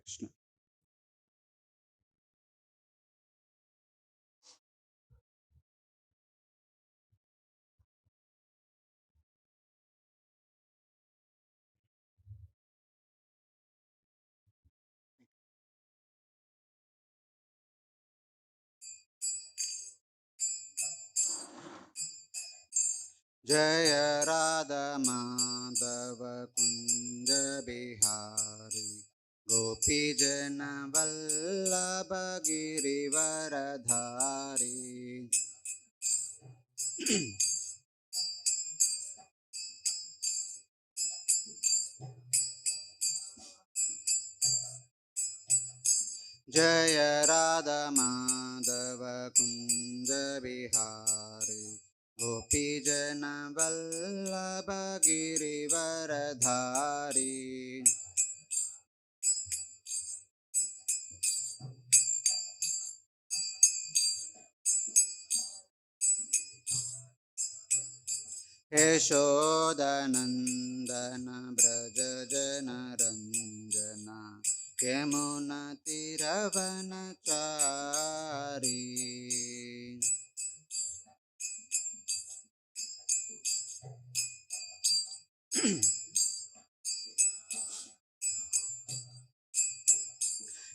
Krishna. जय राधा माधव कुंज बिहारी गोपी जन वल्लभ गिरिवरधारी। जय राधा माधव कुंज बिहारी गोपी जन वल्लभ गिरिवरधारी। यशोदनन्दन व्रज जनरञ्जना यमुनतिरवनचारी।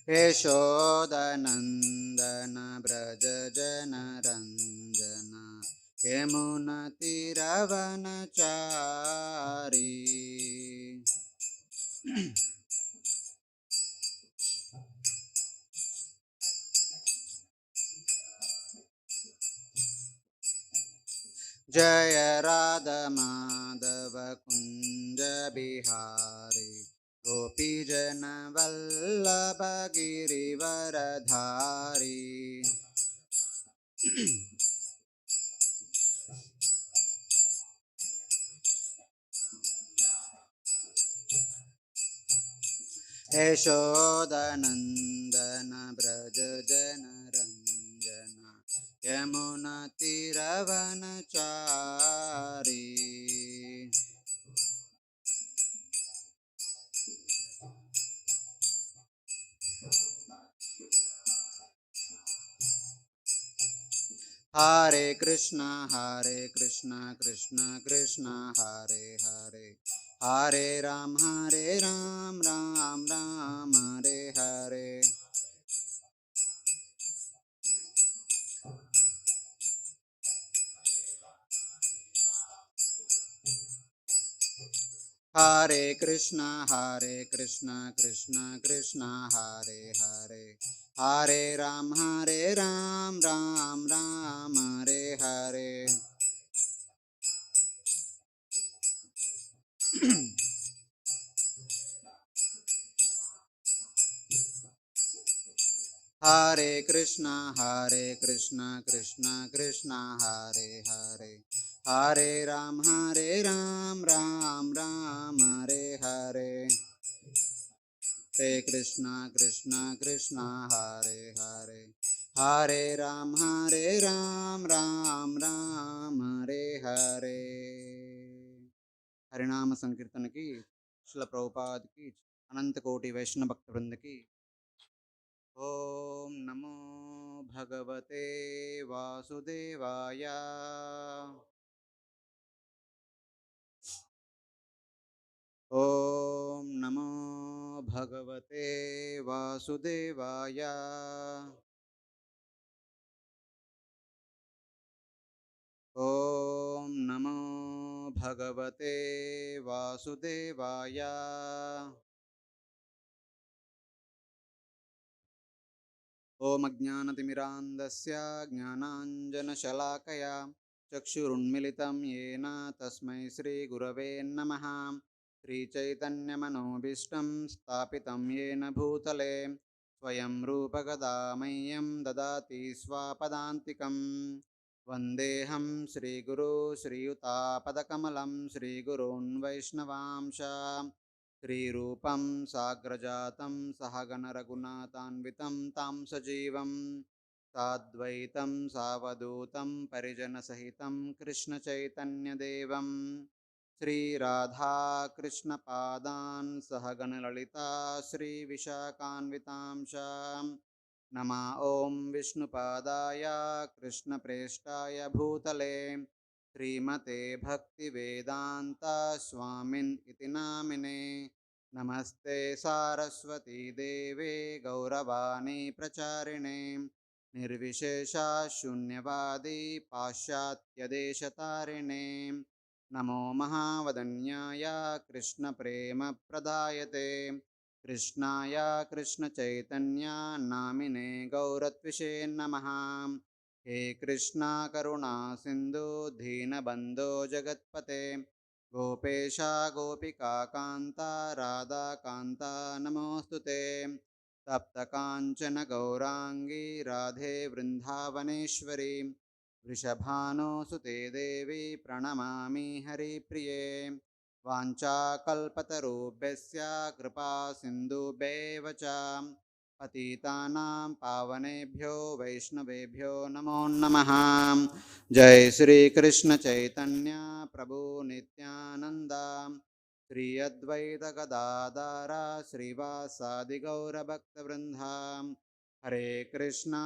यशोदनन्दन व्रज जनरञ्जना यमुनतिरवनचारी। जय राधा माधव कुंज बिहारी गोपी जन Vallabh Girivardhari. यशोदनन्दन Vraj जनरञ्जना यमुनतिरवनचारी। Hare Krishna Krishna Krishna Hare Hare Hare Ram Ram Ram Hare Hare Hare Krishna Krishna Krishna Hare Hare Hare Ram Ram Ram Hare Hare Hare Krishna Krishna Krishna Hare Hare Hare Ram Ram Ram Hare Hare Hare Krishna Krishna Hare Hare Hare Ram Ram Ram Hare Hare। हरिनाम संकीर्तन की श्रील प्रभुपाद की अनंत कोटि वैष्णव भक्त वृंद की। ओम नमो भगवते वासुदेवाय। ओम नमो भगवते वासुदेवाय। ओम नमो भगवते वासुदेवाय। ओम अज्ञानतिमिरान्धस्य ज्ञानाञ्जनशलाकया चक्षुरुन्मिलितं येन तस्मै श्रीगुरवे नमः। श्रीचैतन्यमनोभीष्टं स्थापितं येन भूतले स्वयं रूपकदा मह्यं ददाति स्वापदान्तिकं। वन्देऽहं श्रीगुरो श्रीयुतापदकमलं श्रीगुरोन् वैष्णवांश श्रीरूपं साग्रजातं सहगणरघुनाथान्वितं तां सजीवं साद्वैतं सावधूतं परिजनसहितं कृष्णचैतन्यदेवं श्रीराधाकृष्णपादान् सहगणललिता श्रीविशाखान्वितांशां नमा ॐ विष्णुपादाय कृष्णप्रेष्ठाय भूतले श्रीमते भक्तिवेदान्ता स्वामिन् इति नामिने नमस्ते सारस्वती देवे गौरवाणी प्रचारिणे निर्विशेषा शून्यवादी पाश्चात्यदेशतारिणे नमो महावदन्याय कृष्णप्रेमप्रदायते कृष्णाय कृष्णचैतन्या नामिने गौरत्विषे नमः। हे कृष्णा करुणा सिन्धु दीनबन्धो जगत्पते गोपेशा गोपिका कान्ता राधा कान्ता नमोऽस्तुते तप्तकाञ्चन गौराङ्गी राधे वृन्दावनेश्वरी वृषभानुसुते देवी प्रणमामि हरिप्रिये वाञ्छाकल्पतरुभ्यश्च कृपा सिन्धुभ्येव च पतितानां पावनेभ्यो वैष्णवेभ्यो नमो नमः। जय श्री कृष्ण चैतन्य प्रभु नित्यानंद श्री अद्वैत गदाधर श्रीवासादि गौरभक्तवृंद हरे Krishna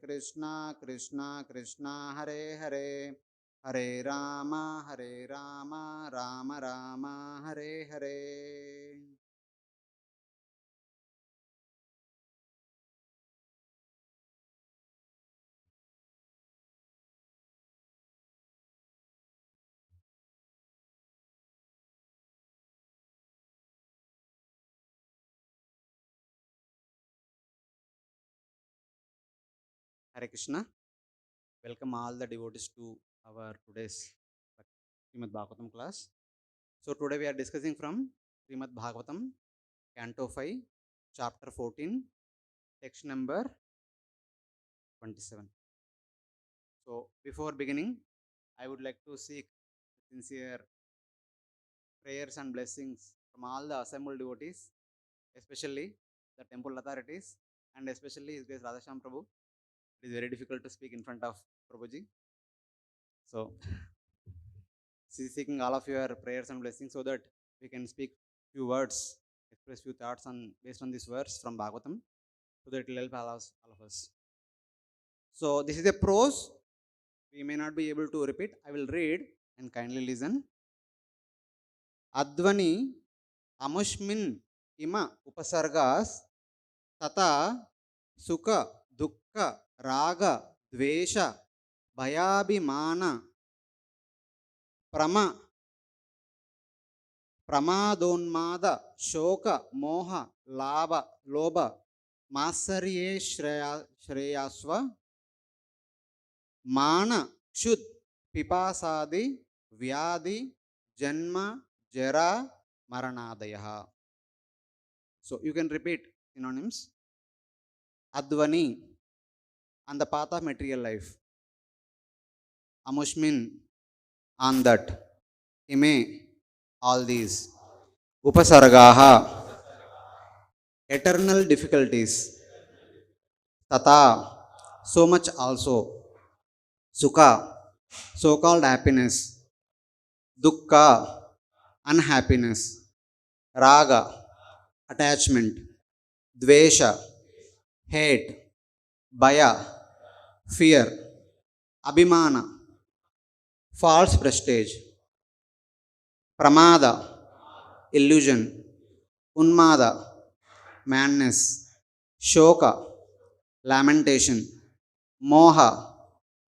Krishna Krishna Hare Hare Hare Ram Ram Ram Hare Hare. Hare Krishna. Welcome all the devotees to our today's Srimad Bhagavatam class. So today we are discussing from Srimad Bhagavatam, Canto 5, Chapter 14, text number 27. So before beginning, I would like to seek sincere prayers and blessings from all the assembled devotees, especially the temple authorities, and especially His Grace Radhasham Prabhu. It is very difficult to speak in front of Prabhuji. So seeking all of your prayers and blessings so that we can speak few words, express few thoughts on based on this verse from Bhagavatam, so that it will help all of us. So this is a prose. We may not be able to repeat. I will read and kindly listen. Advani amushmin ima upasargas tata sukha dukkha raga dvesha bhayabhimana प्रमादोन्माद शोक मोह लाभ लोभ मात्सर्ये श्रेयास्व मान क्षुद पिपासादि व्याधि जन्म जरा मरणादयः. So you can repeat synonyms. Advani, on the path of material life. Amushmin, on that. Ime, all these. Upasargaha, eternal difficulties. Tata, so much also. Sukha, so called happiness. Dukkha, unhappiness. Raga, attachment. Dvesha, hate. Bhaya, fear. Abhimana, false prestige. Pramada, illusion. Unmada, madness. Shoka, lamentation. Moha,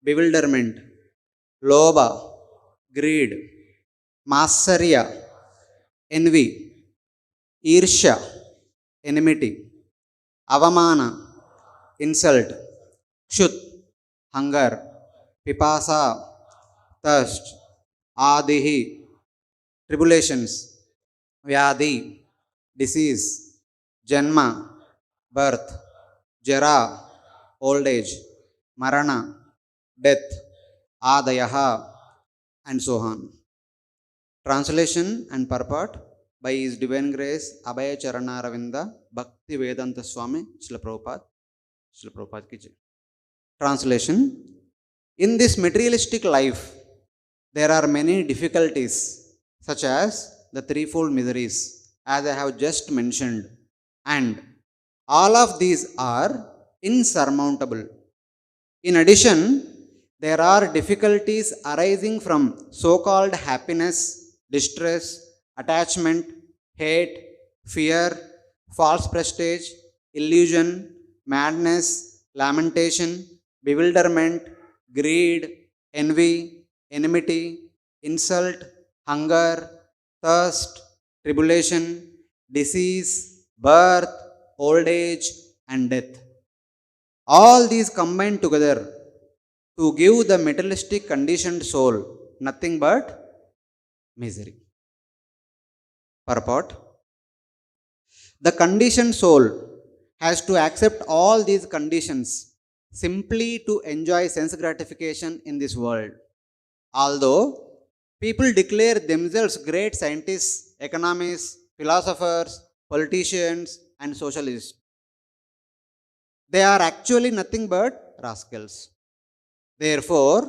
bewilderment. Lobha, greed. Matsarya, envy. Irsha, enmity. Avamana, insult. Kshut, hunger. Pipasa, thirst. Adihi, tribulations. Vyadhi, disease. Janma, birth. Jara, old age. Marana, death. Adayaha, and so on. Translation and purport by His Divine Grace Abhaya Charana Ravinda Bhakti Vedanta Swami Srila Prabhupada. Srila Prabhupada ki jai. Translation. In this materialistic life, there are many difficulties such as the threefold miseries, as I have just mentioned, and all of these are insurmountable. In addition, there are difficulties arising from so called happiness, distress, attachment, hate, fear, false prestige, illusion, madness, lamentation, bewilderment, greed, envy, enmity, insult, hunger, thirst, tribulation, disease, birth, old age, and death. All these combine together to give the materialistic conditioned soul nothing but misery. Purport: the conditioned soul has to accept all these conditions simply to enjoy sense gratification in this world. Although people declare themselves great scientists, economists, philosophers, politicians, and socialists, they are actually nothing but rascals. Therefore,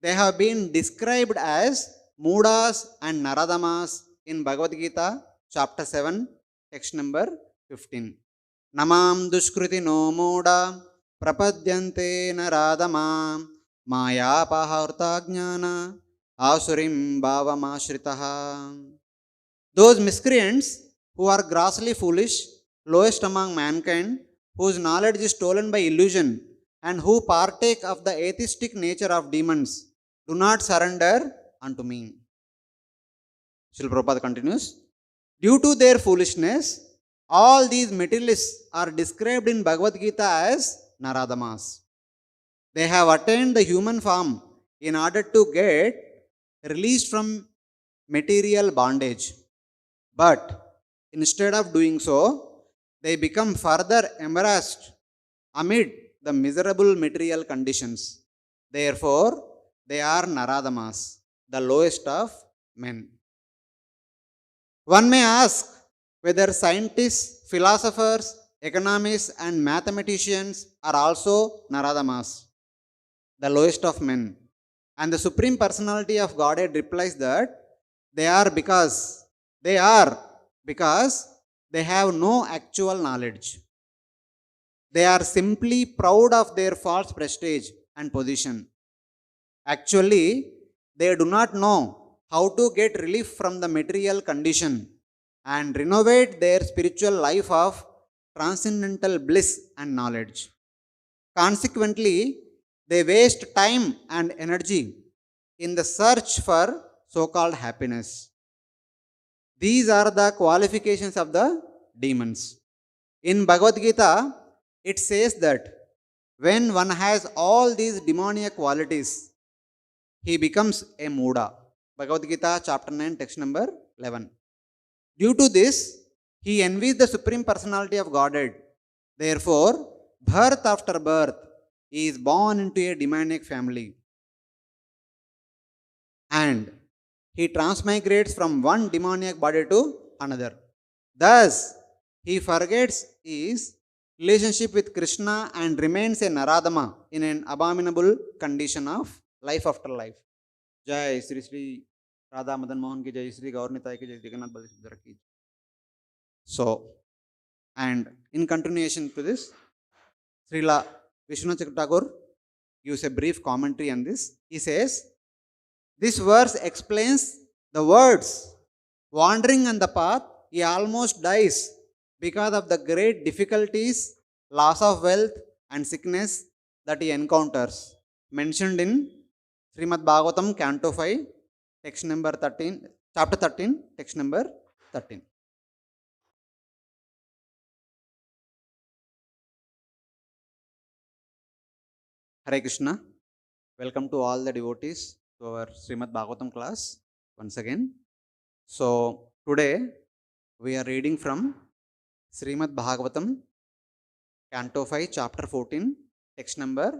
they have been described as Mudas and Naradamas in Bhagavad Gita, chapter 7, text number 15. Namam dushkriti no muda prapadyante naradama maya paharta jnana asurim bhavamashritaha. Those miscreants who are grossly foolish, lowest among mankind, whose knowledge is stolen by illusion, and who partake of the atheistic nature of demons, do not surrender unto me. Srila Prabhupada continues. Due to their foolishness, all these materialists are described in Bhagavad Gita as Naradamas. They have attained the human form in order to get released from material bondage. But instead of doing so, they become further embarrassed amid the miserable material conditions. Therefore, they are Naradamas, the lowest of men. One may ask whether scientists, philosophers, economists, and mathematicians are also Naradamas, the lowest of men. And the Supreme Personality of Godhead replies that they are they are because they have no actual knowledge. They are simply proud of their false prestige and position. Actually, they do not know how to get relief from the material condition and renovate their spiritual life of transcendental bliss and knowledge. Consequently, they waste time and energy in the search for so called happiness. These are the qualifications of the demons. In Bhagavad Gita, it says that when one has all these demoniac qualities, he becomes a Muda. Bhagavad Gita, chapter 9, text number 11. Due to this, he envies the Supreme Personality of Godhead. Therefore, birth after birth, he is born into a demoniac family and he transmigrates from one demoniac body to another. Thus, he forgets his relationship with Krishna and remains a Naradama in an abominable condition of life after life. Jai Sri Sri Radha Madan Mohan ki Jai, Sri Gaurnitai ki Jai, Jagannath Baladev ki. So, and in continuation to this, Srila Vishwanath Tagore gives a brief commentary on this. He says, this verse explains the words. Wandering on the path, he almost dies because of the great difficulties, loss of wealth, and sickness that he encounters. Mentioned in Srimad Bhagavatam, Canto 5, text number 13, chapter 13, text number 13. Hare Krishna. Welcome to all the devotees to our Srimad Bhagavatam class once again. So, today we are reading from Srimad Bhagavatam, Canto 5, chapter 14, text number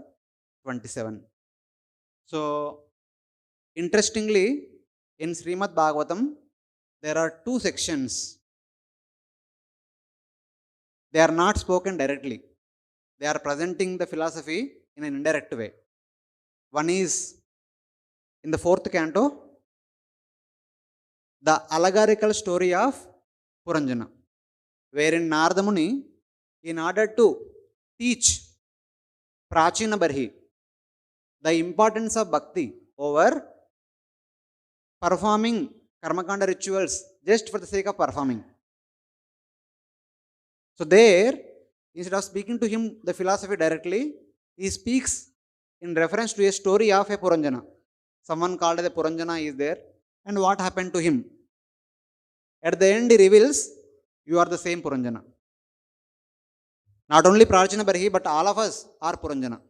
27. So, interestingly, in Srimad Bhagavatam, there are two sections. They are not spoken directly. They are presenting the philosophy in an indirect way. One is in the fourth canto, the allegorical story of Puranjana, wherein Narada Muni, in order to teach Prachina Barhi the importance of bhakti over performing karmakanda rituals just for the sake of performing. So there, instead of speaking to him the philosophy directly, he speaks in reference to a story of a Puranjana. Someone called as a Puranjana is there, and what happened to him. At the end, he reveals, you are the same Puranjana. Not only Prachina Barhi, but all of us are Puranjana.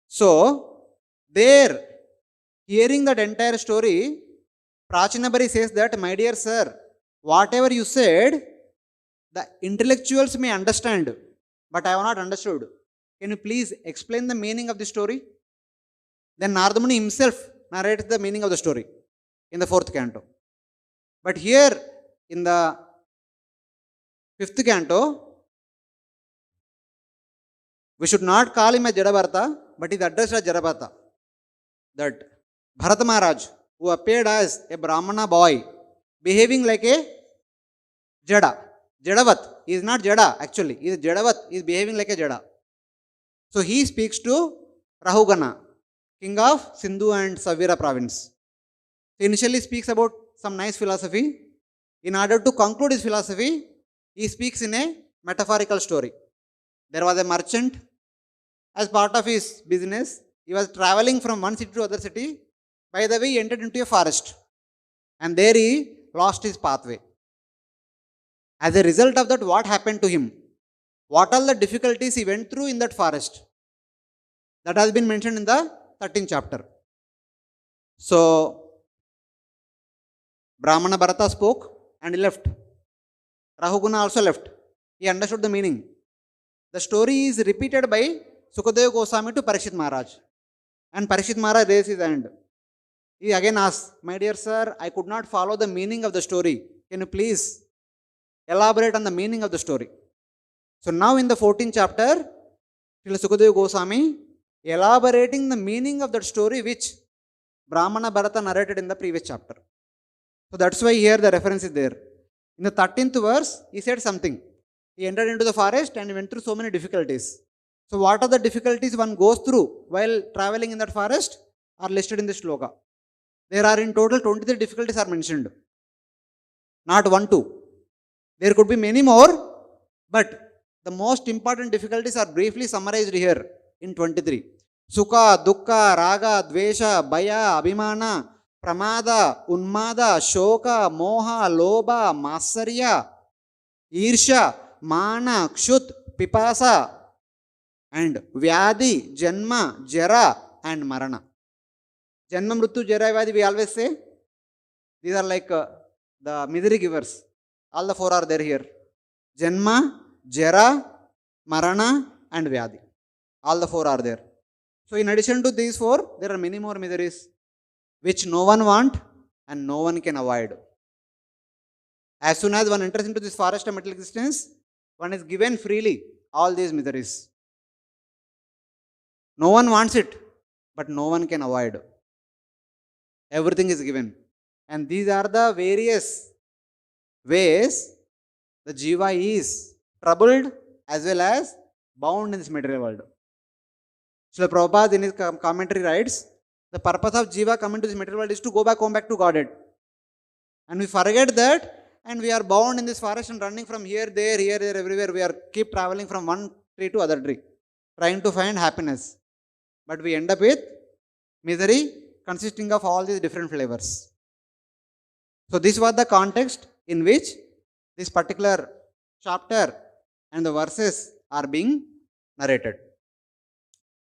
So, there, hearing that entire story, Prachinabari says that, my dear sir, whatever you said, the intellectuals may understand, but I have not understood. Can you please explain the meaning of the story? Then Narada Muni himself narrates the meaning of the story in the 4th canto. But here in the 5th canto, we should not call him a Jadabharata, but he is addressed as Jadabharata. That Bharata Maharaj, who appeared as a Brahmana boy, behaving like a Jada. Jadavat. He is not Jada actually. He is Jadavat. He is behaving like a Jada. So he speaks to Rahugana, king of Sindhu and Savira province. He initially speaks about some nice philosophy. In order to conclude his philosophy, he speaks in a metaphorical story. There was a merchant. As part of his business, he was traveling from one city to other city. By the way, he entered into a forest. And there he lost his pathway. As a result of that, what happened to him? What are the difficulties he went through in that forest? That has been mentioned in the 13th chapter. So, Brahmana Bharata spoke and he left. Rahuguna also left. He understood the meaning. The story is repeated by Sukadeva Goswami to Parikshit Maharaj. And Parikshit Maharaj raised his hand. He again asked, my dear sir, I could not follow the meaning of the story. Can you please elaborate on the meaning of the story? So now in the 14th chapter, Srila Sukadeva Goswami elaborating the meaning of that story which Brahmana Bharata narrated in the previous chapter. So that's why here the reference is there. In the 13th verse, he said something. He entered into the forest and went through so many difficulties. So what are the difficulties one goes through while traveling in that forest are listed in this shloka. There are in total 23 difficulties are mentioned. Not 1, 2. There could be many more, but the most important difficulties are briefly summarized here in 23. Sukha, Dukkha, Raga, Dvesha, Bhaya, Abhimana, Pramada, Unmada, Shoka, Moha, Lobha, Matsarya, Irsha, Mana, Kshut, Pipasa, and Vyadi, Janma, Jara, and Marana. Janma, Mrityu, Jara, Vyadi, we always say. These are like the misery givers. All the 4 are there here. Janma, Jara, Marana, and Vyadi. All the 4 are there. So in addition to these 4, there are many more miseries which no one wants and no one can avoid. As soon as one enters into this forest of material existence, one is given freely all these miseries. No one wants it, but no one can avoid. Everything is given. And these are the various ways the jiva is troubled as well as bound in this material world. Srila Prabhupada in his commentary writes, the purpose of jiva coming to this material world is to go back home back to Godhead. And we forget that and we are bound in this forest and running from here, there, everywhere. We are keep traveling from one tree to other tree, trying to find happiness. But we end up with misery consisting of all these different flavors. So this was the context in which this particular chapter and the verses are being narrated.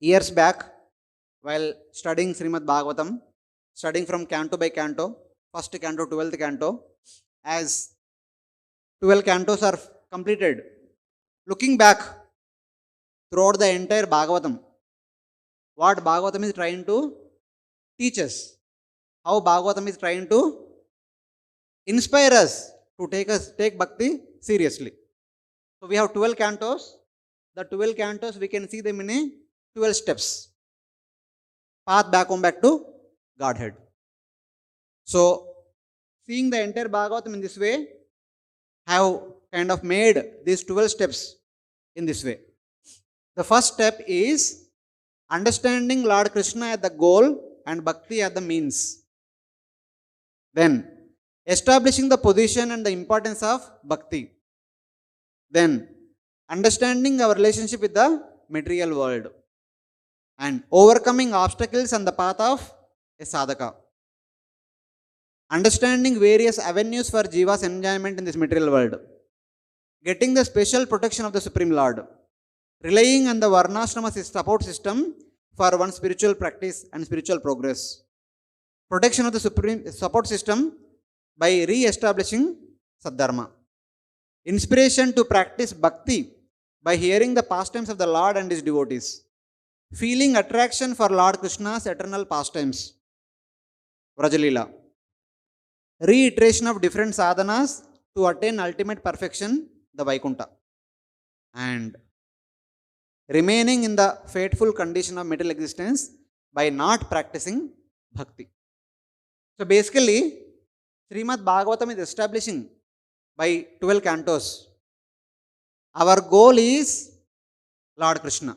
Years back, while studying Srimad Bhagavatam, studying from canto by canto, first canto, 12th canto, as 12 cantos are completed, looking back throughout the entire Bhagavatam, what Bhagavatam is trying to teach us, how Bhagavatam is trying to inspire us to take bhakti seriously. So we have 12 cantos. The 12 cantos, we can see them in a 12 steps. Path back home back to Godhead. So seeing the entire Bhagavatam in this way, have kind of made these 12 steps in this way. The first step is understanding Lord Krishna at the goal and bhakti at the means. Then, establishing the position and the importance of bhakti. Then, understanding our relationship with the material world. And overcoming obstacles on the path of a sadhaka. Understanding various avenues for jiva's enjoyment in this material world. Getting the special protection of the Supreme Lord. Relying on the Varnashrama support system for one's spiritual practice and spiritual progress. Protection of the Supreme support system by re-establishing Saddharma. Inspiration to practice bhakti by hearing the pastimes of the Lord and his devotees. Feeling attraction for Lord Krishna's eternal pastimes. Vrajalila. Reiteration of different sadhanas to attain ultimate perfection, the Vaikuntha. And remaining in the fateful condition of material existence by not practicing bhakti. So basically, Srimad Bhagavatam is establishing by 12 cantos. Our goal is Lord Krishna.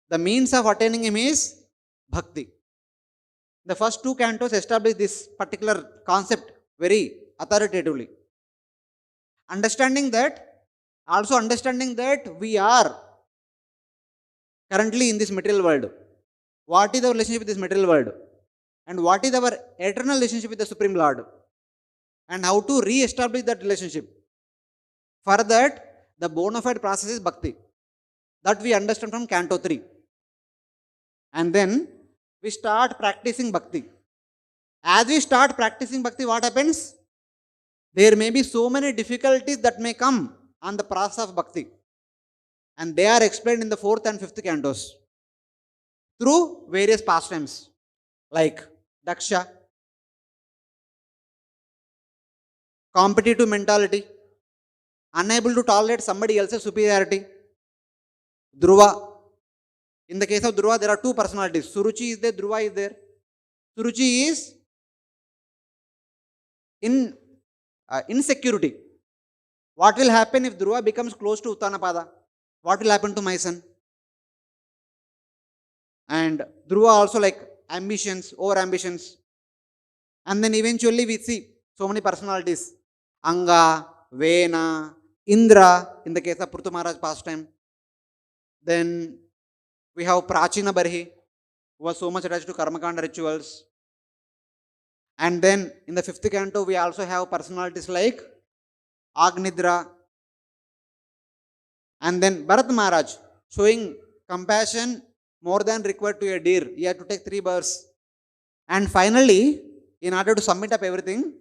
The means of attaining him is bhakti. The first 2 cantos establish this particular concept very authoritatively. Understanding that we are currently in this material world. What is our relationship with this material world? And what is our eternal relationship with the Supreme Lord? And how to re-establish that relationship. For that, the bona fide process is bhakti. That we understand from Canto 3. And then we start practicing bhakti. As we start practicing bhakti, what happens? There may be so many difficulties that may come on the process of bhakti. And they are explained in the 4th and 5th cantos through various pastimes like Daksha, competitive mentality, unable to tolerate somebody else's superiority, Dhruva. In the case of Dhruva, there are 2 personalities. Suruchi is there, Dhruva is there. Suruchi is in insecurity. What will happen if Dhruva becomes close to Uttanapada? What will happen to my son? And Dhruva also like ambitions, over ambitions. And then eventually we see so many personalities. Anga, Vena, Indra in the case of Prithu Maharaj pastime. Then we have Prachina Barhi, who was so much attached to Karmakanda rituals. And then in the 5th canto, we also have personalities like Agnidra. And then Bharat Maharaj, showing compassion more than required to a deer. He had to take 3 birds. And finally, in order to sum it up everything,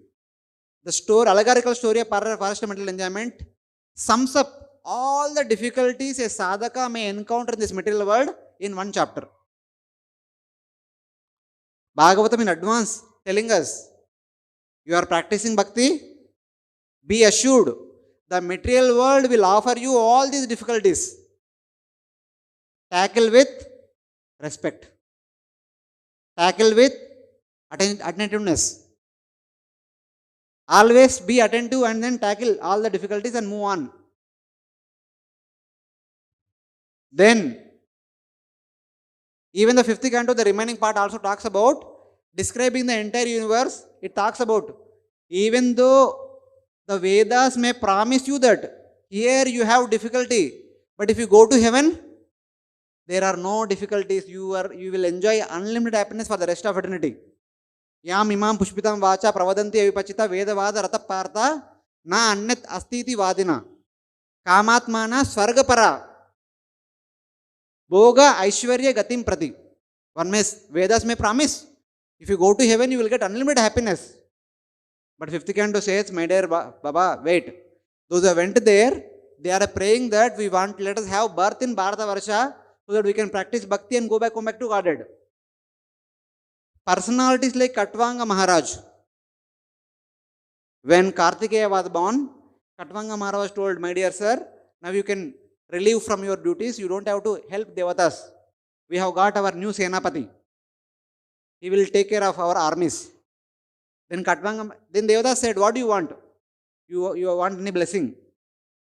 the allegorical story of forest material enjoyment sums up all the difficulties a sadhaka may encounter in this material world in 1 chapter. Bhagavatam in advance telling us, you are practicing bhakti, be assured the material world will offer you all these difficulties. Tackle with respect. Tackle with attentiveness. Always be attentive and then tackle all the difficulties and move on. Then, even the 5th canto, the remaining part also talks about describing the entire universe. It talks about, even though the Vedas may promise you that here you have difficulty, but if you go to heaven, there are no difficulties. You will enjoy unlimited happiness for the rest of eternity. Yam imam pushpitam vacha pravadanti avipachita vedavada ratapartha na annet astiti vadina kamatmana swargapara Bhoga Aishwarya Gatim Prati. Vedas may promise, if you go to heaven, you will get unlimited happiness. But 5th canto says, my dear Baba, wait. Those who went there, they are praying that let us have birth in Bharata Varsha so that we can practice bhakti and go back to Godhead. Personalities like Katvanga Maharaj. When Kartikeya was born, Katvanga Maharaj was told, my dear sir, now you can relieve from your duties. You don't have to help Devatas. We have got our new Senapati. He will take care of our armies. Then Devdas said, what do you want? You want any blessing?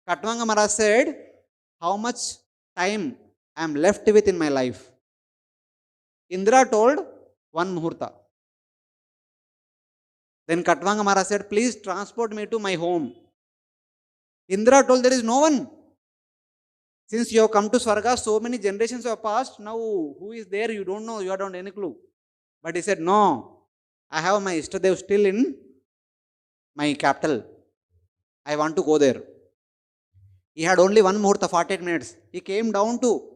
Katvanga Maharaj said, how much time I am left with in my life? Indra told, one muhurta. Then Katvanga Maharaj said, please transport me to my home. Indra told, there is no one. Since you have come to Swarga, so many generations have passed. Now, who is there? You don't know. You don't have any clue. But he said, no, I have my Ishtadev still in my capital. I want to go there. He had only one muhurta, 48 minutes. He came down to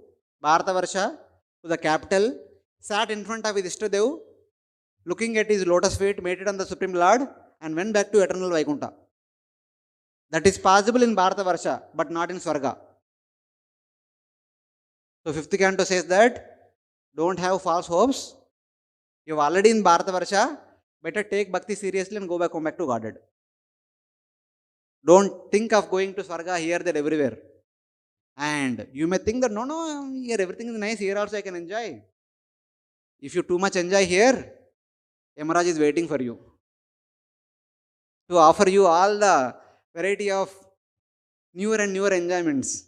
Bharatavarsha, to the capital, sat in front of his Ishtadev, looking at his lotus feet, meditated on the Supreme Lord, and went back to eternal Vaikuntha. That is possible in Bharatavarsha, but not in Swarga. So, 5th canto says that, don't have false hopes. You are already in Bharatavarsha, better take bhakti seriously and go back home back to Godhead. Don't think of going to Swarga here, there, everywhere. And you may think that, no, here everything is nice, here also I can enjoy. If you too much enjoy here, Yamaraj is waiting for you to offer you all the variety of newer and newer enjoyments.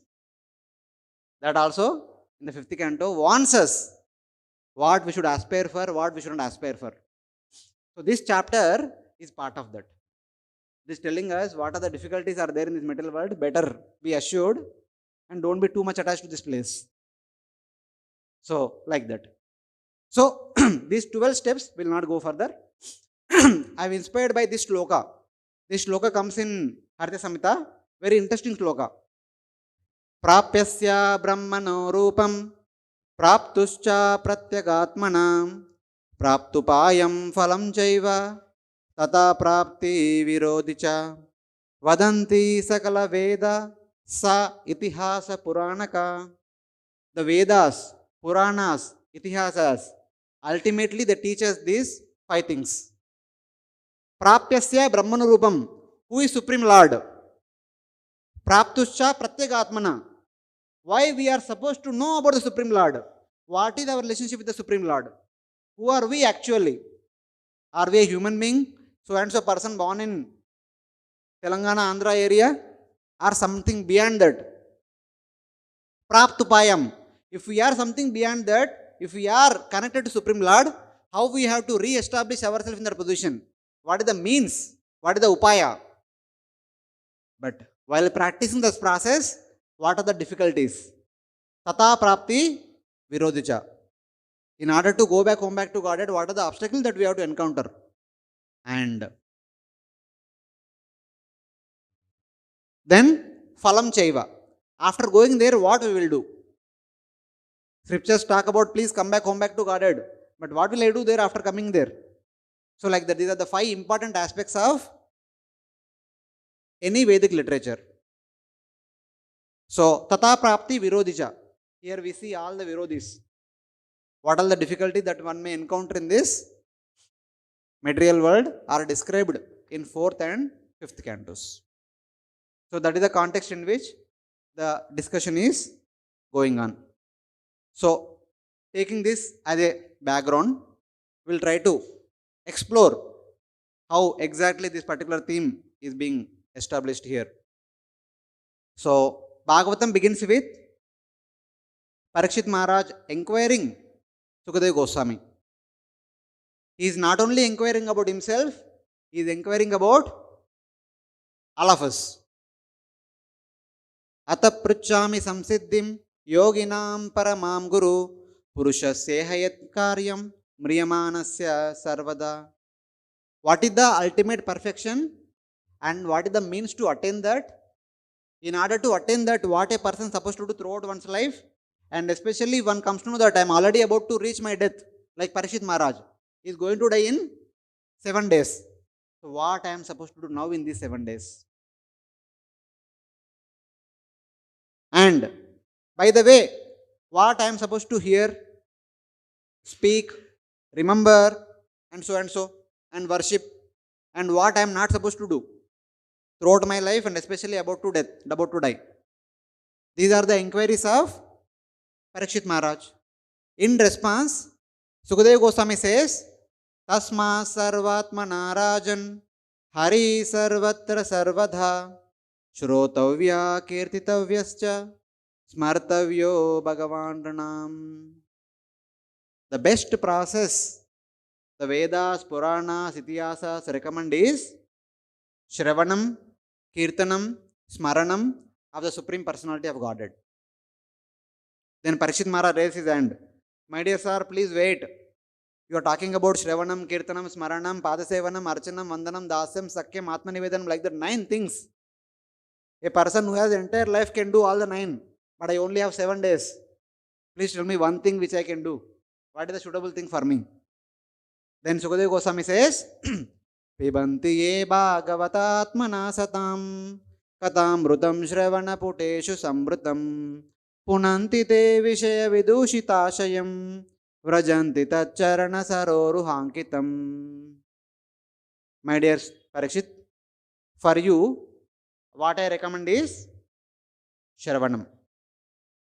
That also, in the 5th canto, warns us what we should aspire for, what we shouldn't aspire for. So, this chapter is part of that. This telling us what are the difficulties are there in this material world. Better be assured and don't be too much attached to this place. So, like that. So, these 12 steps will not go further. I am inspired by this shloka. This shloka comes in Harya Samhita. Very interesting shloka. Prapyasya brahmano rupam praptuscha pratyagatmanam praptupayam phalam chaiva tata prapti virodhicha vadanti sakala veda sa itihasa puranaka. The Vedas, Puranas, Itihasas, ultimately they teach us these 5 things. Prapyasya brahmanurupam, who is Supreme Lord? Praptuscha pratyagatmana, why we are supposed to know about the Supreme Lord? What is our relationship with the Supreme Lord? Who are we actually? Are we a human being? So and so person born in Telangana, Andhra area, or something beyond that? Praptupayam. If we are something beyond that, if we are connected to Supreme Lord, how we have to re-establish ourselves in that position? What is the means? What is the upaya? But while practicing this process, what are the difficulties? Tata prapti virodhicha. In order to go back home back to Godhead, what are the obstacles that we have to encounter? And then phalam chaiva. After going there, what we will do? Scriptures talk about please come back home back to Godhead. But what will I do there after coming there? So like that, these are the 5 important aspects of any Vedic literature. So, tata prapti virodhicha. Here we see all the virodhis. What are the difficulties that one may encounter in this material world are described in 4th and 5th cantos. So, that is the context in which the discussion is going on. So, taking this as a background, we will try to explore how exactly this particular theme is being established here. So, Bhagavatam begins with Parikshit Maharaj inquiring Sukadeva Goswami. He is not only inquiring about himself, he is inquiring about all of us. Ata pruchami samsiddhim yoginam paramam guru purushasya hayat karyam mriyamanasya sarvada. What is the ultimate perfection and what is the means to attain that? In order to attain that, what a person is supposed to do throughout one's life, and especially one comes to know that I am already about to reach my death, like Parikshit Maharaj, he is going to die in 7 days. So what I am supposed to do now in these 7 days? And by the way, what I am supposed to hear, speak, remember, and so, and worship, and what I am not supposed to do throughout my life and especially about to die. These are the inquiries of Parikshit Maharaj. In response, Sukadeva Goswami says, Tasma sarvatmana rajan Hari sarvatra sarvadha Shrotavya kirtitavyascha Smartavyo Bhagavan. The best process the Vedas, Puranas, Itihasas recommend is Shravanam, Kirtanam, Smaranam of the Supreme Personality of Godhead. Then Parikshit Maharaj raised his hand. My dear sir, please wait. You are talking about Shravanam, Kirtanam, Smaranam, Padasevanam, Archanam, Vandanam, Dasyam, Sakyam, Atmanivedanam, like that 9 things. A person who has entire life can do all the 9, but I only have 7 days. Please tell me one thing which I can do. What is the suitable thing for me? Then Sukadeva Goswami says, Pibanti ye bhagavatatmana satam katamrutam shravana puteshu samrutam punanti te vishaya vidushitashayam vrajanti tacharana saroruhankitam. My dear Parikshit, for you, what I recommend is Shravanam.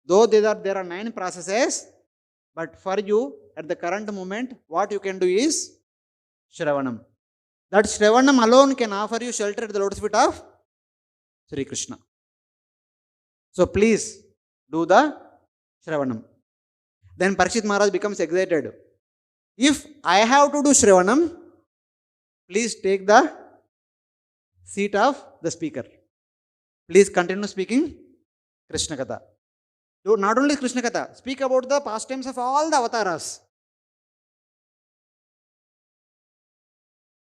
Though there are 9 processes, but for you, at the current moment, what you can do is Shravanam. That Shravanam alone can offer you shelter at the lotus feet of Sri Krishna. So please do the Shravanam. Then Parikshit Maharaj becomes excited. If I have to do Shravanam, please take the seat of the speaker. Please continue speaking Krishna Katha. Not only Krishna Katha, speak about the pastimes of all the avatars.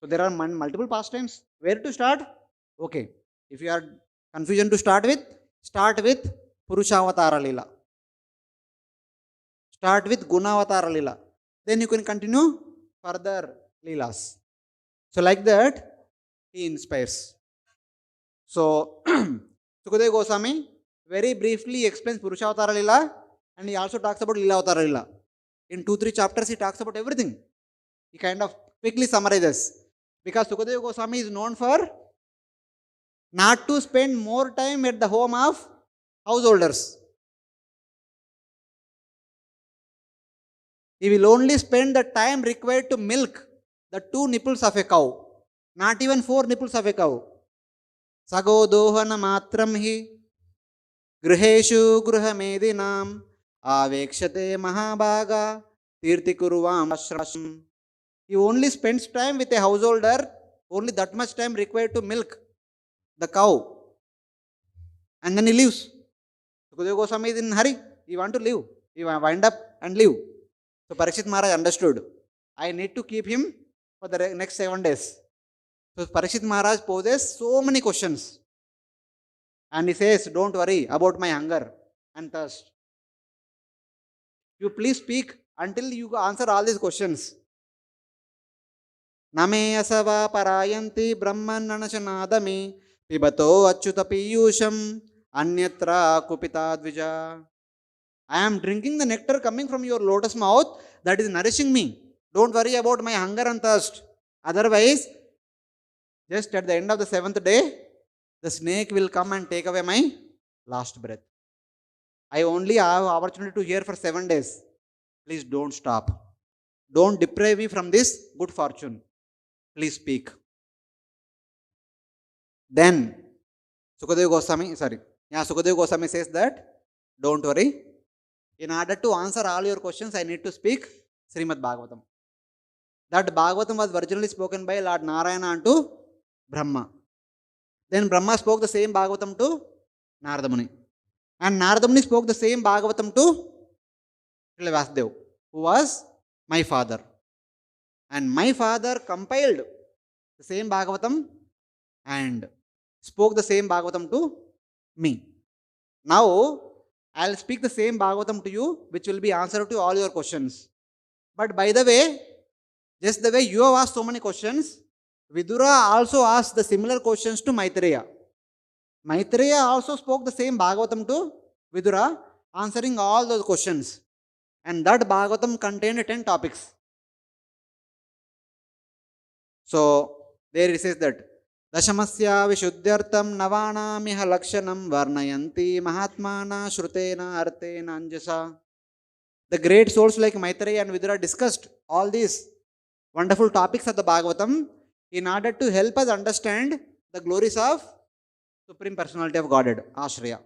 So there are multiple pastimes. Where to start? Okay. If you are confusion to start with Purushavatara Lila. Start with Gunavatara Lila. Then you can continue further Leelas. So like that, he inspires. So Sukadeva Goswami very briefly explains Purushavatara Lila, and he also talks about Leelavatara Lila. In 2-3 chapters, he talks about everything. He kind of quickly summarizes. Because Sukadeva Goswami is known for not to spend more time at the home of householders. He will only spend the time required to milk the 2 nipples of a cow. Not even 4 nipples of a cow. Sago dohana matram hi griheshu gruhamedinam avekshate mahabhaga tirti kurvam ashrasham. He only spends time with a householder, only that much time required to milk the cow. And then he leaves. Sukadeva Goswami is in a hurry. He wants to leave. He wind up and leave. So Parikshit Maharaj understood. I need to keep him for the next 7 days. So Parikshit Maharaj poses so many questions. And he says, don't worry about my hunger and thirst. You please speak until you answer all these questions. Name asava parayanti brahman nanachanadami pibato achyuta piyusham anyatra kupita dvija. I am drinking the nectar coming from your lotus mouth that is nourishing me. Don't worry about my hunger and thirst. Otherwise, just at the end of the 7th day, the snake will come and take away my last breath. I only have opportunity to hear for 7 days. Please don't stop. Don't deprive me from this good fortune. Please speak. Then Sukadeva Goswami says that, don't worry. In order to answer all your questions, I need to speak Srimad Bhagavatam. That Bhagavatam was originally spoken by Lord Narayana unto Brahma. Then Brahma spoke the same Bhagavatam to Narada Muni. And Narada Muni spoke the same Bhagavatam to Vasudeva, who was my father. And my father compiled the same Bhagavatam and spoke the same Bhagavatam to me. Now, I'll speak the same Bhagavatam to you, which will be answer to all your questions. But by the way, just the way you have asked so many questions, Vidura also asked the similar questions to Maitreya. Maitreya also spoke the same Bhagavatam to Vidura, answering all those questions. And that Bhagavatam contained 10 topics. So, there it says that Dashamasya Vishuddhyartam Navanamiha Lakshanam Varnayanti Mahatmana Shrutena Artena Anjasa. The great souls like Maitreya and Vidura discussed all these wonderful topics of the Bhagavatam in order to help us understand the glories of Supreme Personality of Godhead, Ashraya.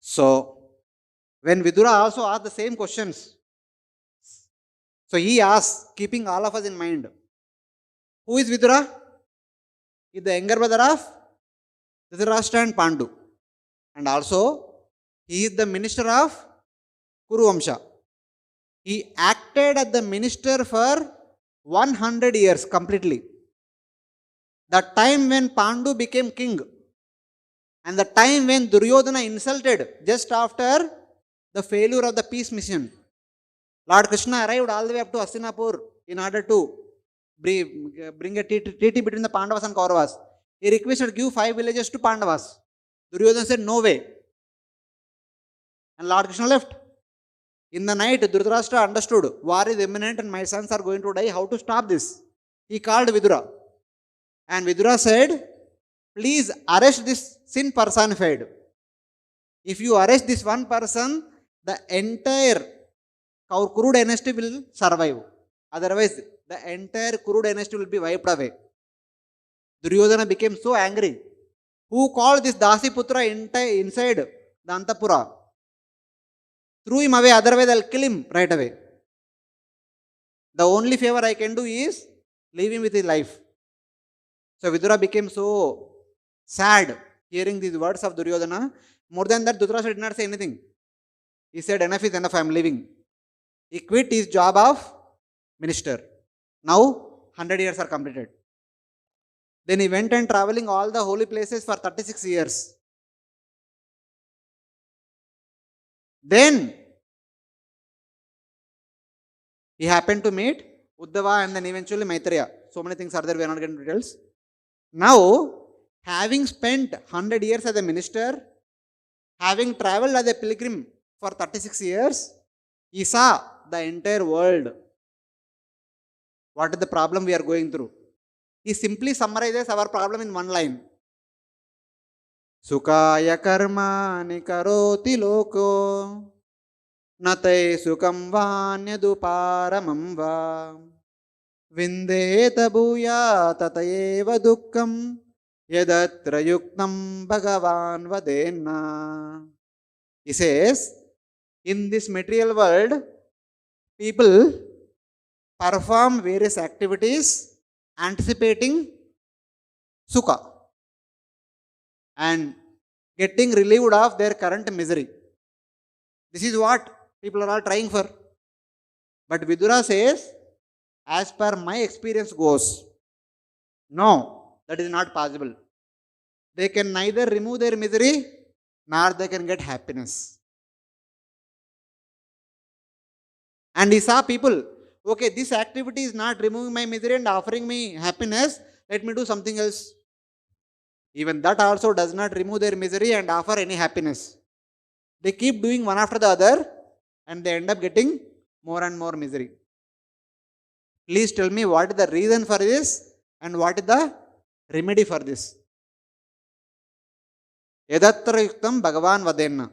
So, when Vidura also asked the same questions, so he asked, keeping all of us in mind, who is Vidura? He is the younger brother of Dhritarashtra and Pandu. And also, he is the minister of Kuru Vamsha. He acted as the minister for 100 years completely. The time when Pandu became king and the time when Duryodhana insulted just after the failure of the peace mission. Lord Krishna arrived all the way up to Hastinapur in order to bring a treaty between the Pandavas and Kauravas. He requested to give 5 villages to Pandavas. Duryodhana said no way. And Lord Krishna left. In the night, Dhritarashtra understood, war is imminent and my sons are going to die. How to stop this? He called Vidura. And Vidura said, please arrest this sin personified. If you arrest this one person, the entire Kuru dynasty will survive. Otherwise, the entire Kuru dynasty will be wiped away. Duryodhana became so angry. Who called this Dasiputra inside the Antapura? Threw him away, otherwise I'll kill him right away. The only favor I can do is leave him with his life. So Vidura became so sad hearing these words of Duryodhana. More than that, Dhritarashtra did not say anything. He said, enough is enough, I am leaving. He quit his job of minister. Now, 100 years are completed. Then he went and traveling all the holy places for 36 years. Then, he happened to meet Uddhava and then eventually Maitreya. So many things are there, we are not getting details. Now, having spent 100 years as a minister, having traveled as a pilgrim for 36 years, he saw the entire world. What is the problem we are going through? He simply summarizes our problem in one line. Sukaya karma nikaroti loko nate sukam vanyadu paramam va vindeta bhuya tatayeva dukkam yadatra yuktam bhagavan vadena. He says, in this material world, people perform various activities anticipating sukha and getting relieved of their current misery. This is what people are all trying for. But Vidura says, as per my experience goes, no, that is not possible. They can neither remove their misery nor they can get happiness. And he saw people, okay, this activity is not removing my misery and offering me happiness, let me do something else. Even that also does not remove their misery and offer any happiness. They keep doing one after the other and they end up getting more and more misery. Please tell me what is the reason for this and what is the remedy for this. Yadatra yuktam Bhagavan vadena.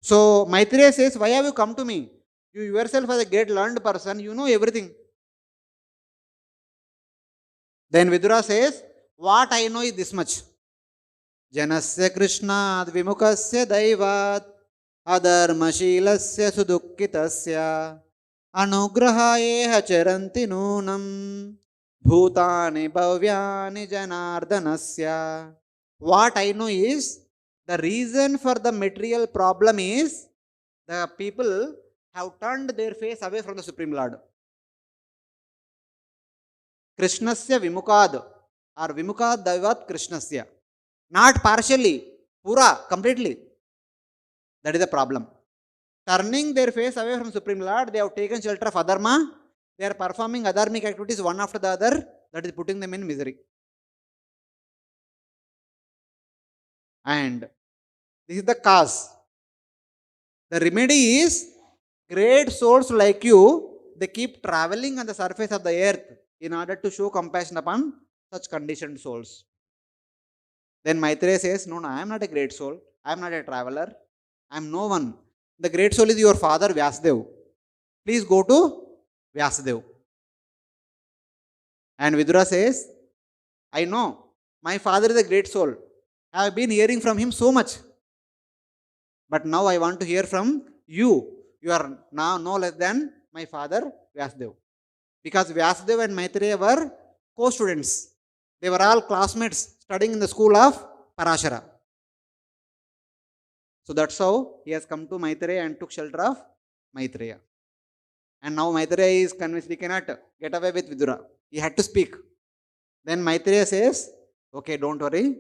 So Maitreya says, why have you come to me? You yourself as a great learned person, you know everything. Then Vidura says, what I know is this much. Janasya Krishna Vimukasya Daivat Adharmashilasya Sudukkitasya Anugrahayeha Charanti Nunam Bhutani Bhavyani Janardanasya. What I know is, the reason for the material problem is the people have turned their face away from the Supreme Lord. Krishnasya Vimukad or Vimukad Daivat Krishnasya. Not partially, pura, completely. That is the problem. Turning their face away from Supreme Lord, they have taken shelter of adharma. They are performing adharmic activities one after the other. That is putting them in misery. And this is the cause. The remedy is, great souls like you, they keep traveling on the surface of the earth in order to show compassion upon such conditioned souls. Then Maitreya says, no, I am not a great soul. I am not a traveler. I am no one. The great soul is your father Vyasadev. Please go to Vyasadev. And Vidura says, I know, my father is a great soul. I have been hearing from him so much. But now I want to hear from you. You are now no less than my father Vyasadev. Because Vyasadeva and Maitreya were co-students. They were all classmates studying in the school of Parashara. So that's how he has come to Maitreya and took shelter of Maitreya. And now Maitreya is convinced he cannot get away with Vidura. He had to speak. Then Maitreya says, okay, don't worry.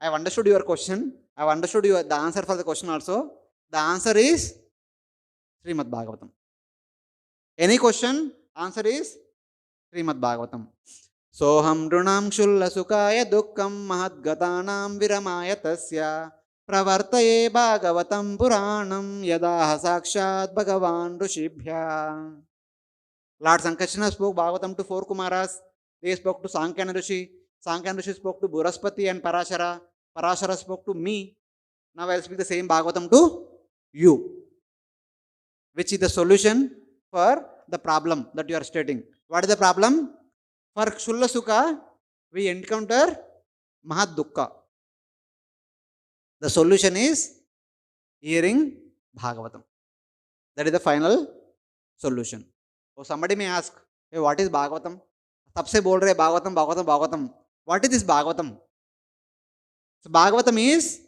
I have understood your question. I have understood the answer for the question also. The answer is Srimad Bhagavatam. Any question? Answer is Srimad Bhagavatam. Soham drunam shulla sukaya dukkam mahadgatanam viramaya tasya pravartaye Bhagavatam puranam yadaha sakshat Bhagavan Rishibhya. Lord Sankarsana spoke Bhagavatam to 4 Kumaras. They spoke to Sankhya Rishi. Sankhya Rishi spoke to Buraspati and Parashara. Parashara spoke to me. Now I will speak the same Bhagavatam to you. Which is the solution for the problem that you are stating. What is the problem? For Shulla Sukha, we encounter Mahat Dukkha. The solution is hearing Bhagavatam. That is the final solution. So somebody may ask, hey, what is Bhagavatam? Tab se bol rahe Bhagavatam, Bhagavatam, Bhagavatam. What is this Bhagavatam? So Bhagavatam is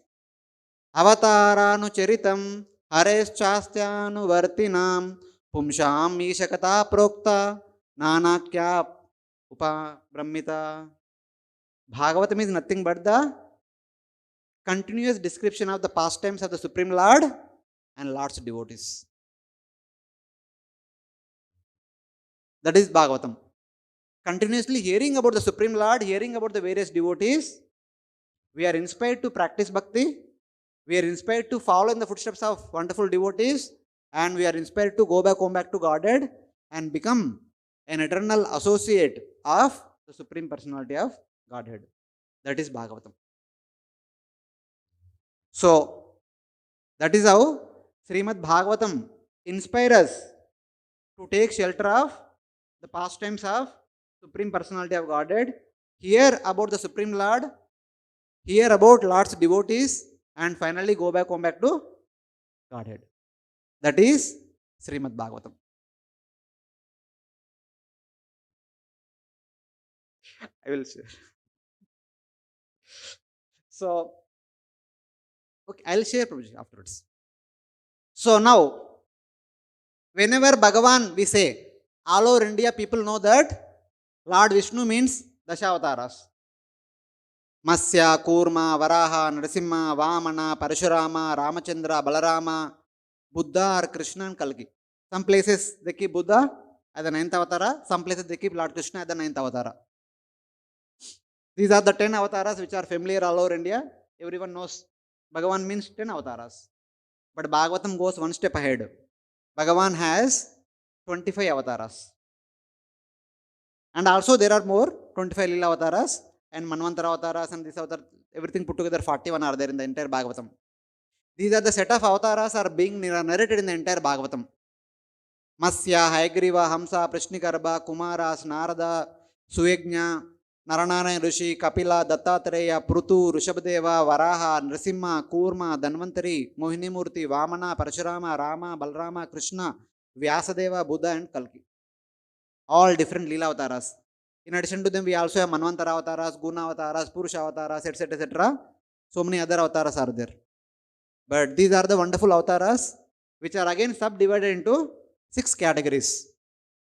Avataranu Charitam Hareshchasthyanu Vartinam Pumsham Ishakata Prokta Nanakya Upa Brahmita. Bhagavatam is nothing but the continuous description of the pastimes of the Supreme Lord and Lord's devotees. That is Bhagavatam. Continuously hearing about the Supreme Lord, hearing about the various devotees, we are inspired to practice bhakti, we are inspired to follow in the footsteps of wonderful devotees, and we are inspired to go back to Godhead and become an eternal associate of the Supreme Personality of Godhead. That is Bhagavatam. So, that is how Srimad Bhagavatam inspires us to take shelter of the pastimes of Supreme Personality of Godhead, hear about the Supreme Lord, hear about Lord's devotees, and finally go back to Godhead. That is Srimad Bhagavatam. I will share. So, okay, I will share Prabhuji afterwards. So now, whenever Bhagavan we say, all over India people know that Lord Vishnu means Dashavataras. Masya, Kurma, Varaha, Narasimha, Vamana, Parashurama, Ramachandra, Balarama, Buddha or Krishna and Kalki. Some places they keep Buddha as the 9th avatara, some places they keep Lord Krishna as the 9th avatara. These are the 10 avatars which are familiar all over India. Everyone knows Bhagavan means 10 avatars. But Bhagavatam goes one step ahead. Bhagavan has 25 avatars. And also there are more 25 Lila avatars and Manvantara avatars and this avatar, everything put together 41 are there in the entire Bhagavatam. These are the set of avatars are being narrated in the entire Bhagavatam. Masya, Hayagriva, Hamsa, Prishnikarba, Kumaras, Narada, Suyagnya, Naranarayana Rishi, Kapila, Dattatreya, Prutu, Rishabdeva, Varaha, Nrasimha, Kurma, Dhanvantari, Mohinimurti, Vamana, Parashurama, Rama, Balarama, Krishna, Vyasadeva, Buddha and Kalki. All different Leela avatars. In addition to them, we also have Manvantara avatars, Guna avatars, Purusha avatars, etc. etc. So many other avatars are there. But these are the wonderful avatars which are again subdivided into 6 categories.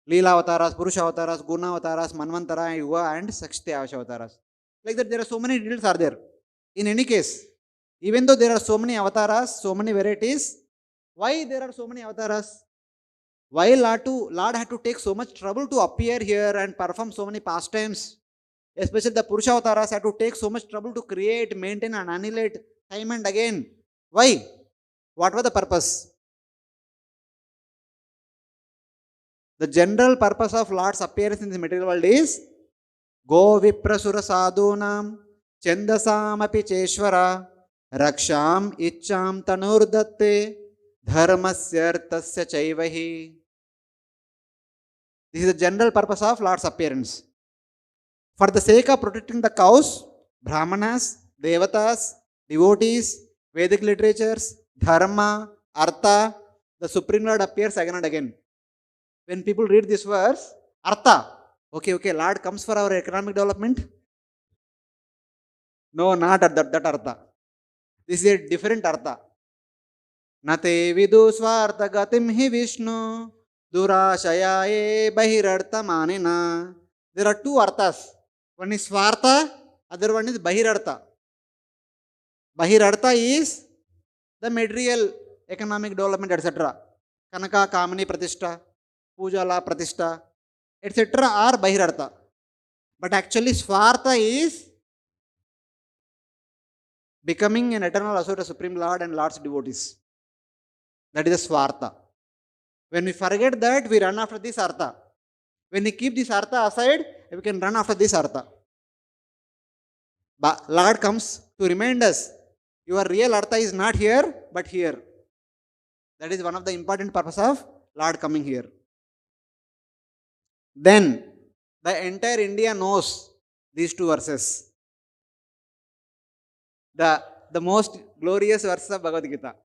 Leela avatars, Purusha avatars, Guna avatars, Manvantara, Yuga and Sakshti avatars. Like that there are so many details are there. In any case, even though there are so many avatars, so many varieties, why there are so many avatars? Why Lord had to take so much trouble to appear here and perform so many pastimes? Especially the Purusha avatars had to take so much trouble to create, maintain and annihilate time and again. Why? What was the purpose? The general purpose of Lord's appearance in the material world is Go Viprasura Sadhunam Chendasam Api Cheshwara Raksham Icham Tanurdatte dharmasyartasya chaivahi. This is the general purpose of Lord's appearance. For the sake of protecting the cows, Brahmanas, Devatas, devotees, Vedic literatures, Dharma, Artha, the Supreme Lord appears again and again. When people read this verse, Artha, okay, Lord comes for our economic development. No, not at that Artha. This is a different Artha. Nate vidu swartha gatim hi Vishnu durashayaye bahirartha manina. There are two Arthas. One is Swartha, other one is Bahirartha. Bahirartha is the material economic development, etc. Kanaka, Kamini, Pratishta, Pujala, Pratishta, etc. are Bahirartha. But actually, Swartha is becoming an eternal associate of Supreme Lord and Lord's devotees. That is the Swartha. When we forget that, we run after this Artha. When we keep this Artha aside, we can run after this Artha. But Lord comes to remind us, your real Artha is not here, but here. That is one of the important purpose of Lord coming here. Then, the entire India knows these two verses. The most glorious verse of Bhagavad Gita.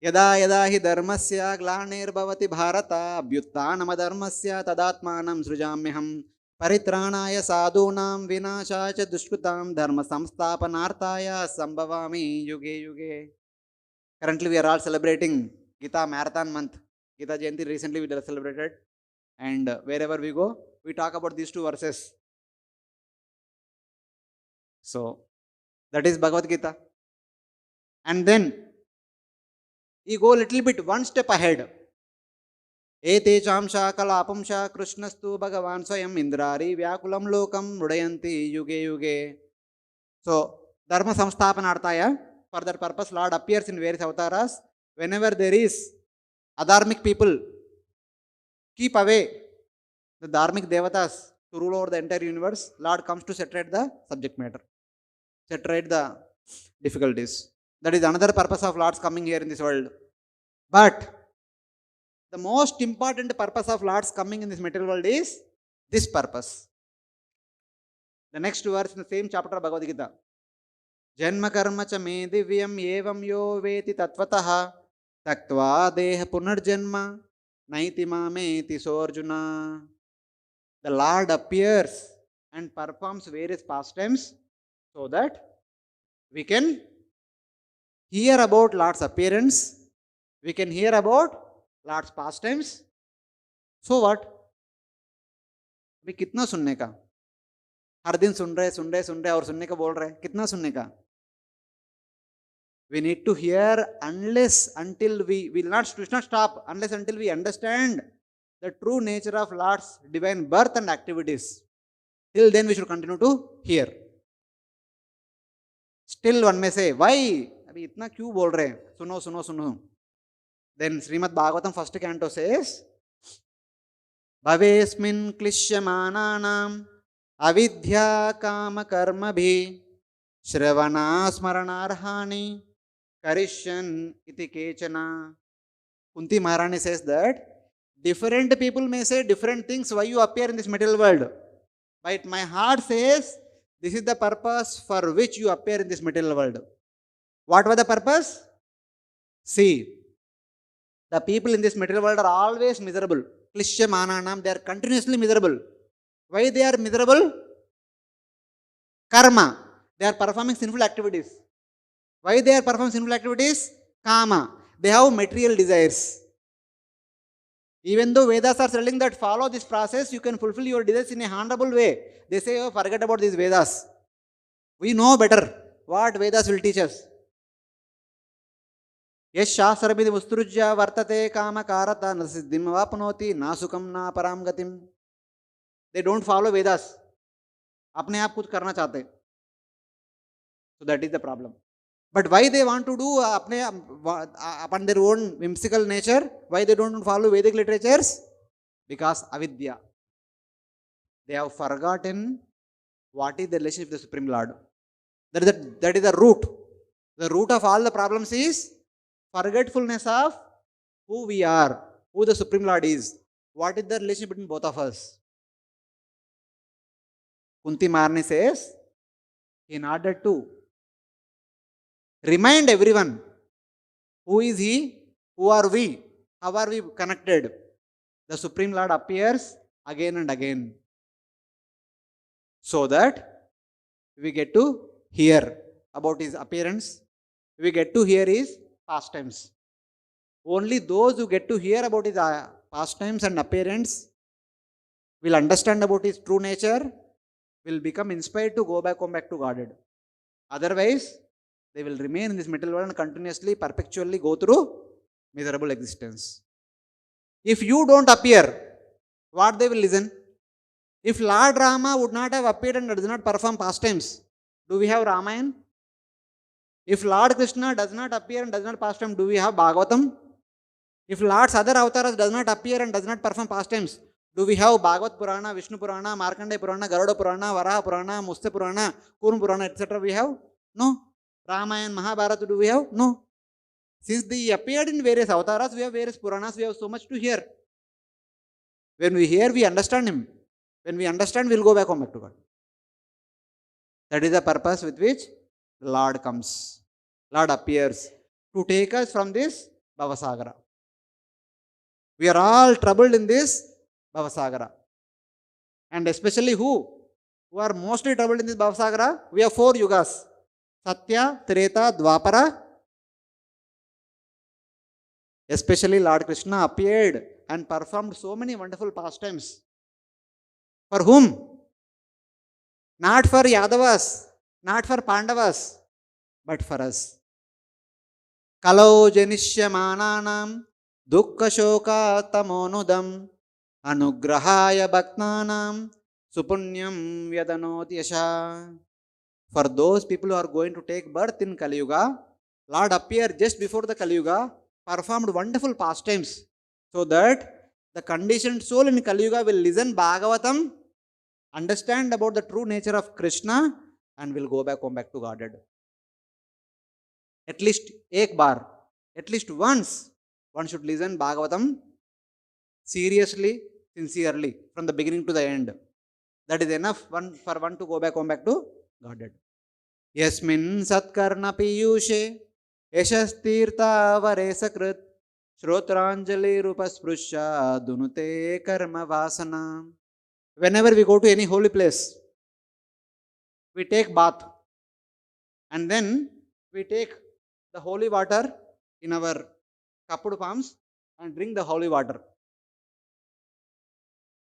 Yada yada hi dharmasya glanir bharata abhyuttanam dharmasya tadatmanam srujamyaham paritranaya sadhunam vinashacha dushkutam dharma samsthapanarthaya sambhavami yuge yuge. Currently we are all celebrating Gita Marathon month. Gita Jayanti recently we celebrated, and wherever we go, we talk about these two verses. So that is Bhagavad Gita. And then you go a little bit one step ahead. Ete chamsha kalapamsha krishnastu bhagavan swayam indrari vyakulam lokam mudayanti yuge yuge. So dharma samsthapanarthaya, for that purpose Lord appears in various avatars. Whenever there is adharmic people, keep away the dharmic devatas to rule over the entire universe. Lord comes to separate the subject matter, separate the difficulties. That is another purpose of Lord's coming here in this world. But the most important purpose of Lord's coming in this material world is this purpose. The next verse in the same chapter of Bhagavad Gita. Janma karma cha me divyam evam yo veti tatvataha taktva deha punarjanma naiti mameti sorjuna. The Lord appears and performs various pastimes so that we can hear about Lord's appearance, we can hear about Lord's pastimes. So what? अभी कितना सुनने का? हर दिन सुन रहे और सुनने का बोल रहे, कितना सुनने का? We need to hear unless until we will not stop unless until we understand the true nature of Lord's divine birth and activities. Till then we should continue to hear. Still one may say, why? अभी इतना क्यों बोल रहे हैं? सुनो. Then Srimad Bhagavatam first canto says, Bhavesmin klishyamananam avidya kama karma bhi shravana smaranarhani karishyan iti kechana. Kunti Maharani says that different people may say different things why you appear in this material world. But my heart says this is the purpose for which you appear in this material world. What was the purpose? See, the people in this material world are always miserable. Klishya mananam, they are continuously miserable. Why they are miserable? Karma. They are performing sinful activities. Why they are performing sinful activities? Kama. They have material desires. Even though Vedas are telling that follow this process, you can fulfill your desires in a honorable way. They say, oh, forget about these Vedas. We know better what Vedas will teach us. Yes, Shasarabhidhi Musturujya Vartate Kama Karata Nasiddhim Vapnoti Nasukam Na Param Gatim. They don't follow Vedas. अपने आप कुछ करना चाहते. So that is the problem. But why they want to do upon their own whimsical nature? Why they don't follow Vedic literatures? Because avidya. They have forgotten what is the relationship with the Supreme Lord. That is the root. The root of all the problems is forgetfulness of who we are, who the Supreme Lord is, what is the relationship between both of us? Kunti Marni says, in order to remind everyone, who is he, who are we, how are we connected, the Supreme Lord appears again and again, so that we get to hear about his appearance, we get to hear his pastimes. Only those who get to hear about his pastimes and appearance will understand about his true nature, will become inspired to go back, come back to Godhead. Otherwise, they will remain in this material world and continuously, perpetually go through miserable existence. If you don't appear, what they will listen? If Lord Rama would not have appeared and does not perform pastimes, do we have Ramayana? If Lord Krishna does not appear and does not pastime, do we have Bhagavatam? If Lord's other avatars does not appear and does not perform pastimes, do we have Bhagavat Purana, Vishnu Purana, Markandeya Purana, Garuda Purana, Varaha Purana, Mustya Purana, Kurma Purana, etc. we have? No. Ramayana, Mahabharata, do we have? No. Since they appeared in various avatars, we have various Puranas, we have so much to hear. When we hear, we understand him. When we understand, we will go back home back to God. That is the purpose with which the Lord comes. Lord appears to take us from this Bhavasagara. We are all troubled in this Bhavasagara. And especially who? Who are mostly troubled in this Bhavasagara? We have 4 yugas. Satya, Treta, Dwapara. Especially Lord Krishna appeared and performed so many wonderful pastimes. For whom? Not for Yadavas, not for Pandavas, but for us. Kalau janisyamananam dukkha shoka tamonudam anugrahaya bhaktanam supunyam vyadanoti yasha. For those people who are going to take birth in Kali Yuga, Lord appeared just before the Kali Yuga, performed wonderful pastimes, so that the conditioned soul in Kali Yuga will listen Bhagavatam, understand about the true nature of Krishna, and will go back, come back to Godhead. At least ek bar, at least once, one should listen Bhagavatam seriously, sincerely, from the beginning to the end. That is enough for one to go back, come back to Godhead. Yasmin satkarna piyushe yashastirtha varesakrit Shrotranjali rupasprushya dunute karma vasana. Whenever we go to any holy place, we take bath and then we take the holy water in our cupped palms and drink the holy water.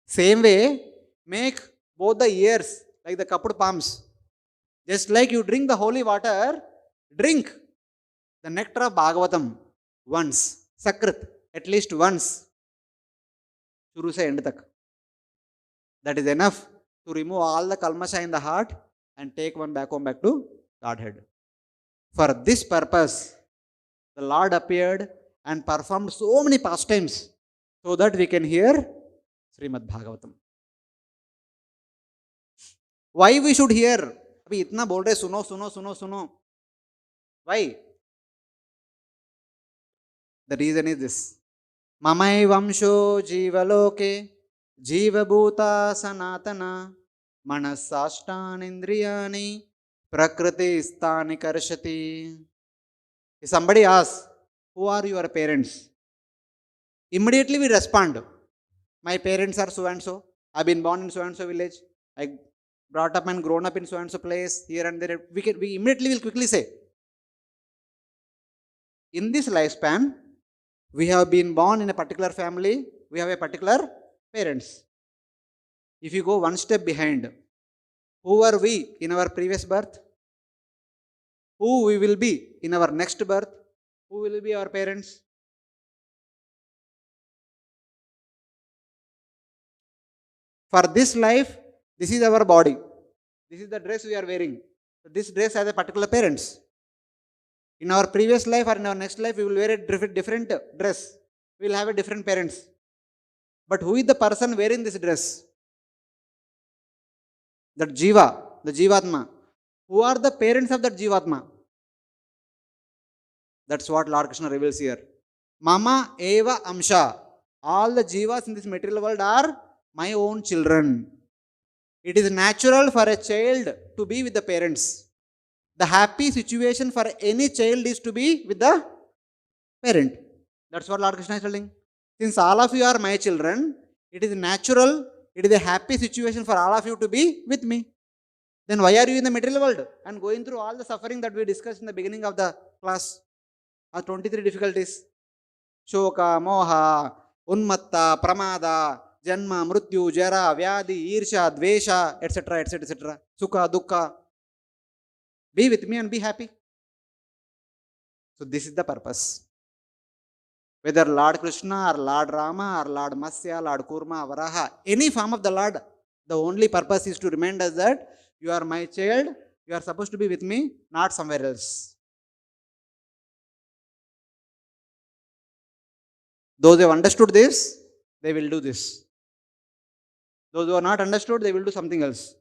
Same way, make both the ears like the cupped palms. Just like you drink the holy water, drink the nectar of Bhagavatam once, Sakrit, at least once, Shuru se end tak. That is enough to remove all the kalmasha in the heart and take one back home back to Godhead. For this purpose, the Lord appeared and performed so many pastimes so that we can hear Srimad Bhagavatam. Why we should hear? Abhi itna bol rahe, suno, suno, suno, suno. Why? The reason is this. Mamai vamsho jivaloke jivabhuta sanatana manasashtanindriyani prakriti sthani karshati. If somebody asks, who are your parents? Immediately we respond, my parents are so and so. I've been born in so and so village. I brought up and grown up in so and so place, here and there. We immediately will quickly say, in this lifespan, we have been born in a particular family, we have a particular parents. If you go one step behind, who were we in our previous birth? Who we will be in our next birth? Who will be our parents? For this life, this is our body. This is the dress we are wearing. This dress has a particular parents. In our previous life or in our next life, we will wear a different dress. We will have a different parents. But who is the person wearing this dress? That Jiva, the Jivatma. Who are the parents of that Jivatma? That's what Lord Krishna reveals here. Mama eva amsha. All the jivas in this material world are my own children. It is natural for a child to be with the parents. The happy situation for any child is to be with the parent. That's what Lord Krishna is telling. Since all of you are my children, it is natural, it is a happy situation for all of you to be with me. Then why are you in the material world and going through all the suffering that we discussed in the beginning of the class? 23 difficulties. Shoka, Moha, Unmatta, Pramada, Janma, Mrityu, Jara, Vyadi, Irsha, Dvesha, etc., etc., etc. Sukha, Dukkha. Be with me and be happy. So this is the purpose. Whether Lord Krishna or Lord Rama or Lord Matsya, Lord Kurma, Varaha, any form of the Lord, the only purpose is to remind us that you are my child, you are supposed to be with me, not somewhere else. Those who have understood this, they will do this. Those who are not understood, they will do something else.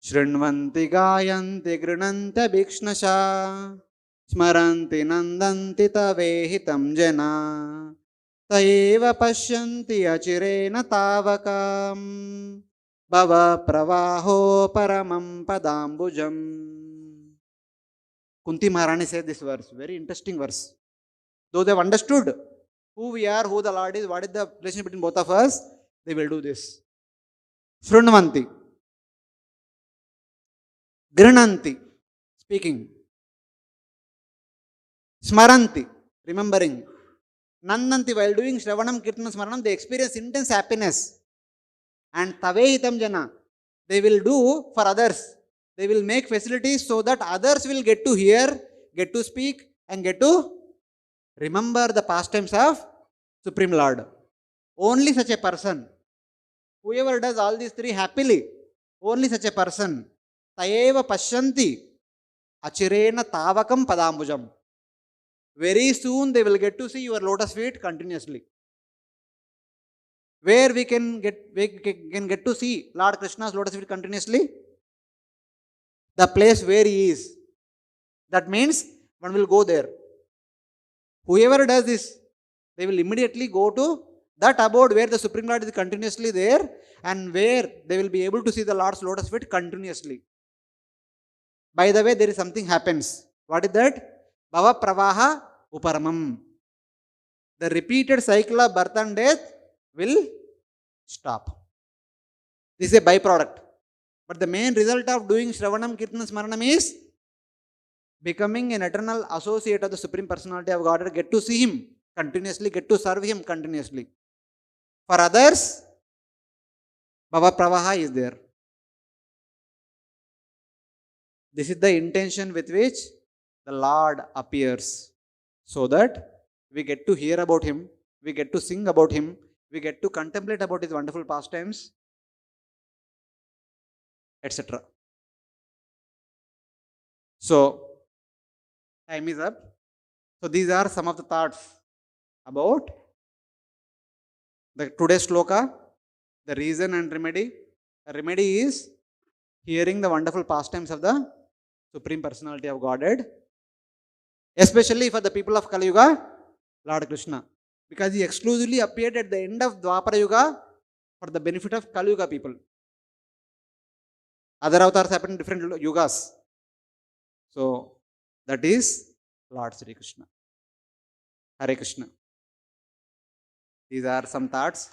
Shrinvanti gayanti grinanta bhikshnasha Smaranti nandanti tavehitam jana Taiva pashyanti achirena tavakam Bhava pravaho paramam padambujam. Kunti Maharani said this verse, very interesting verse. Those who have understood who we are, who the Lord is, what is the relationship between both of us, they will do this. Shrunvanti, Grinanti, speaking. Smaranti, remembering. Nandanti, while doing Shravanam, Kirtanam, Smaranam, they experience intense happiness. And Tavehitam Jana, they will do for others. They will make facilities so that others will get to hear, get to speak, and get to remember the pastimes of Supreme Lord. Only such a person, whoever does all these three happily, only such a person, Tayeva Pashyanti, Achirena Tavakam Padambujam. Very soon they will get to see your lotus feet continuously. Where we can get to see Lord Krishna's lotus feet continuously? The place where he is. That means one will go there. Whoever does this, they will immediately go to that abode where the Supreme Lord is continuously there and where they will be able to see the Lord's lotus feet continuously. By the way, there is something happens. What is that? Bhava Pravaha Uparamam. The repeated cycle of birth and death will stop. This is a byproduct. But the main result of doing Shravanam, Kirtanam, Smaranam is becoming an eternal associate of the Supreme Personality of Godhead, get to see Him continuously, get to serve Him continuously. For others, Bhava Pravaha is there. This is the intention with which the Lord appears, so that we get to hear about Him, we get to sing about Him, we get to contemplate about His wonderful pastimes, etc. So, time is up. So, these are some of the thoughts about the today's sloka, the reason and remedy. The remedy is hearing the wonderful pastimes of the Supreme Personality of Godhead, especially for the people of Kali Yuga, Lord Krishna, because he exclusively appeared at the end of Dwapara Yuga for the benefit of Kali Yuga people. Other avatars happen in different yugas. So, that is Lord Sri Krishna. Hare Krishna. These are some thoughts.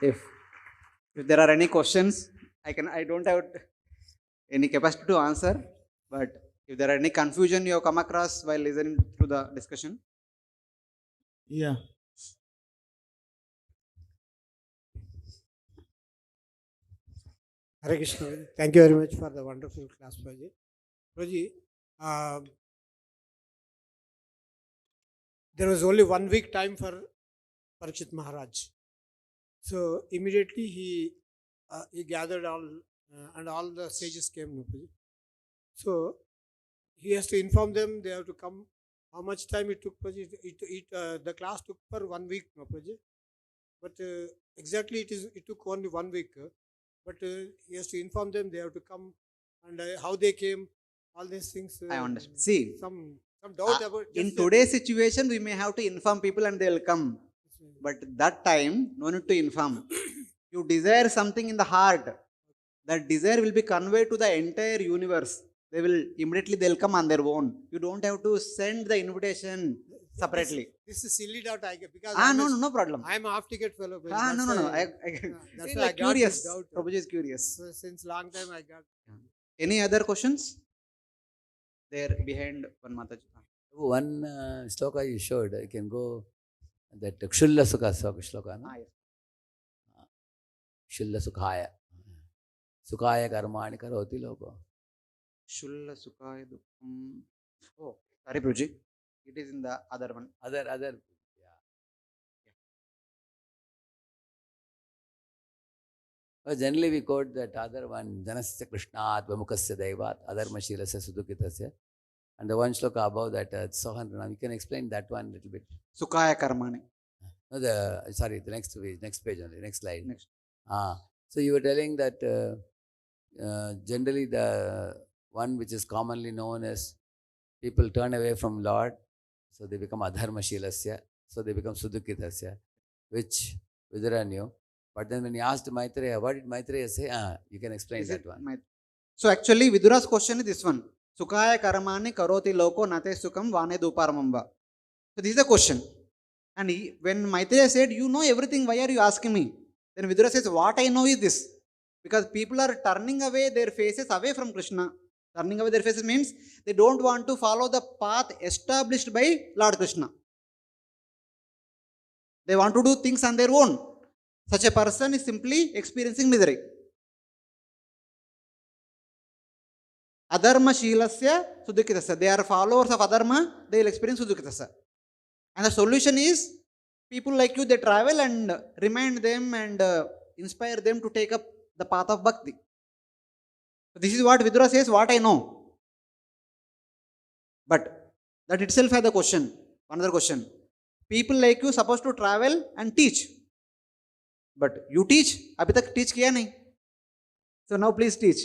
If there are any questions, I don't have any capacity to answer, but if there are any confusion you have come across while listening to the discussion. Yeah. Hare Krishna. Thank you very much for the wonderful class, Prabhuji. Prabhuji, there was only 1 week time for Parikshit Maharaj. So immediately he gathered all and all the sages came. No, Prabhuji. So he has to inform them they have to come. How much time it took, Prabhuji? The class took for 1 week, no, Prabhuji. But exactly it took only 1 week. but he has to inform them. They have to come, and how they came, all these things. I understand. See, some doubt about. in Just, today's situation, we may have to inform people and they will come. But that time, no need to inform. You desire something in the heart. That desire will be conveyed to the entire universe. They will immediately they'll come on their own. You don't have to send the invitation separately. This is silly doubt I get because No problem. I'm a half ticket fellow. No. That's See, why like I got curious. this doubt. Prabhuji is curious. So since long time I got. Any other questions? There behind one Mataji. One shloka you showed, you can go that Kshulla Sukha shloka, no? Yes. Kshulla Sukhaya. Sukhaya karmani karoti loko. Shulla Sukhaya Dukkham. Oh, sorry, Prabhuji. It is in the other one. Other, yeah. Generally we quote that other one, Janasya Krishnat Vamukasya Daivat, Adharmashilasya Sudukitasya. And the one shloka above that, Sohandranam. You can explain that one a little bit. Sukhaya Karmani. No, the next page only, next slide. Next. So you were telling that generally the one which is commonly known as people turn away from Lord, so they become adharmashilasya, so they become sudukitasya, which Vidura knew. But then when he asked Maitreya, what did Maitreya say? You can explain that one. So actually Vidura's question is this one. Sukhaya Karmani Karoti Loko Nate Sukham Vane Duparamamba. So this is the question. And when Maitreya said, you know everything, why are you asking me? Then Vidura says, what I know is this. Because people are turning away their faces away from Krishna. Turning away their faces means they don't want to follow the path established by Lord Krishna. They want to do things on their own. Such a person is simply experiencing misery. Adharma Shilasya Sudukitasya. They are followers of Adharma, they will experience Sudukitasya. And the solution is, people like you, they travel and remind them and inspire them to take up the path of bhakti. So this is what Vidura says, what I know. But that itself has a question, another question. People like you supposed to travel and teach. But you teach, abhi tak teach kiya nahi. So now please teach.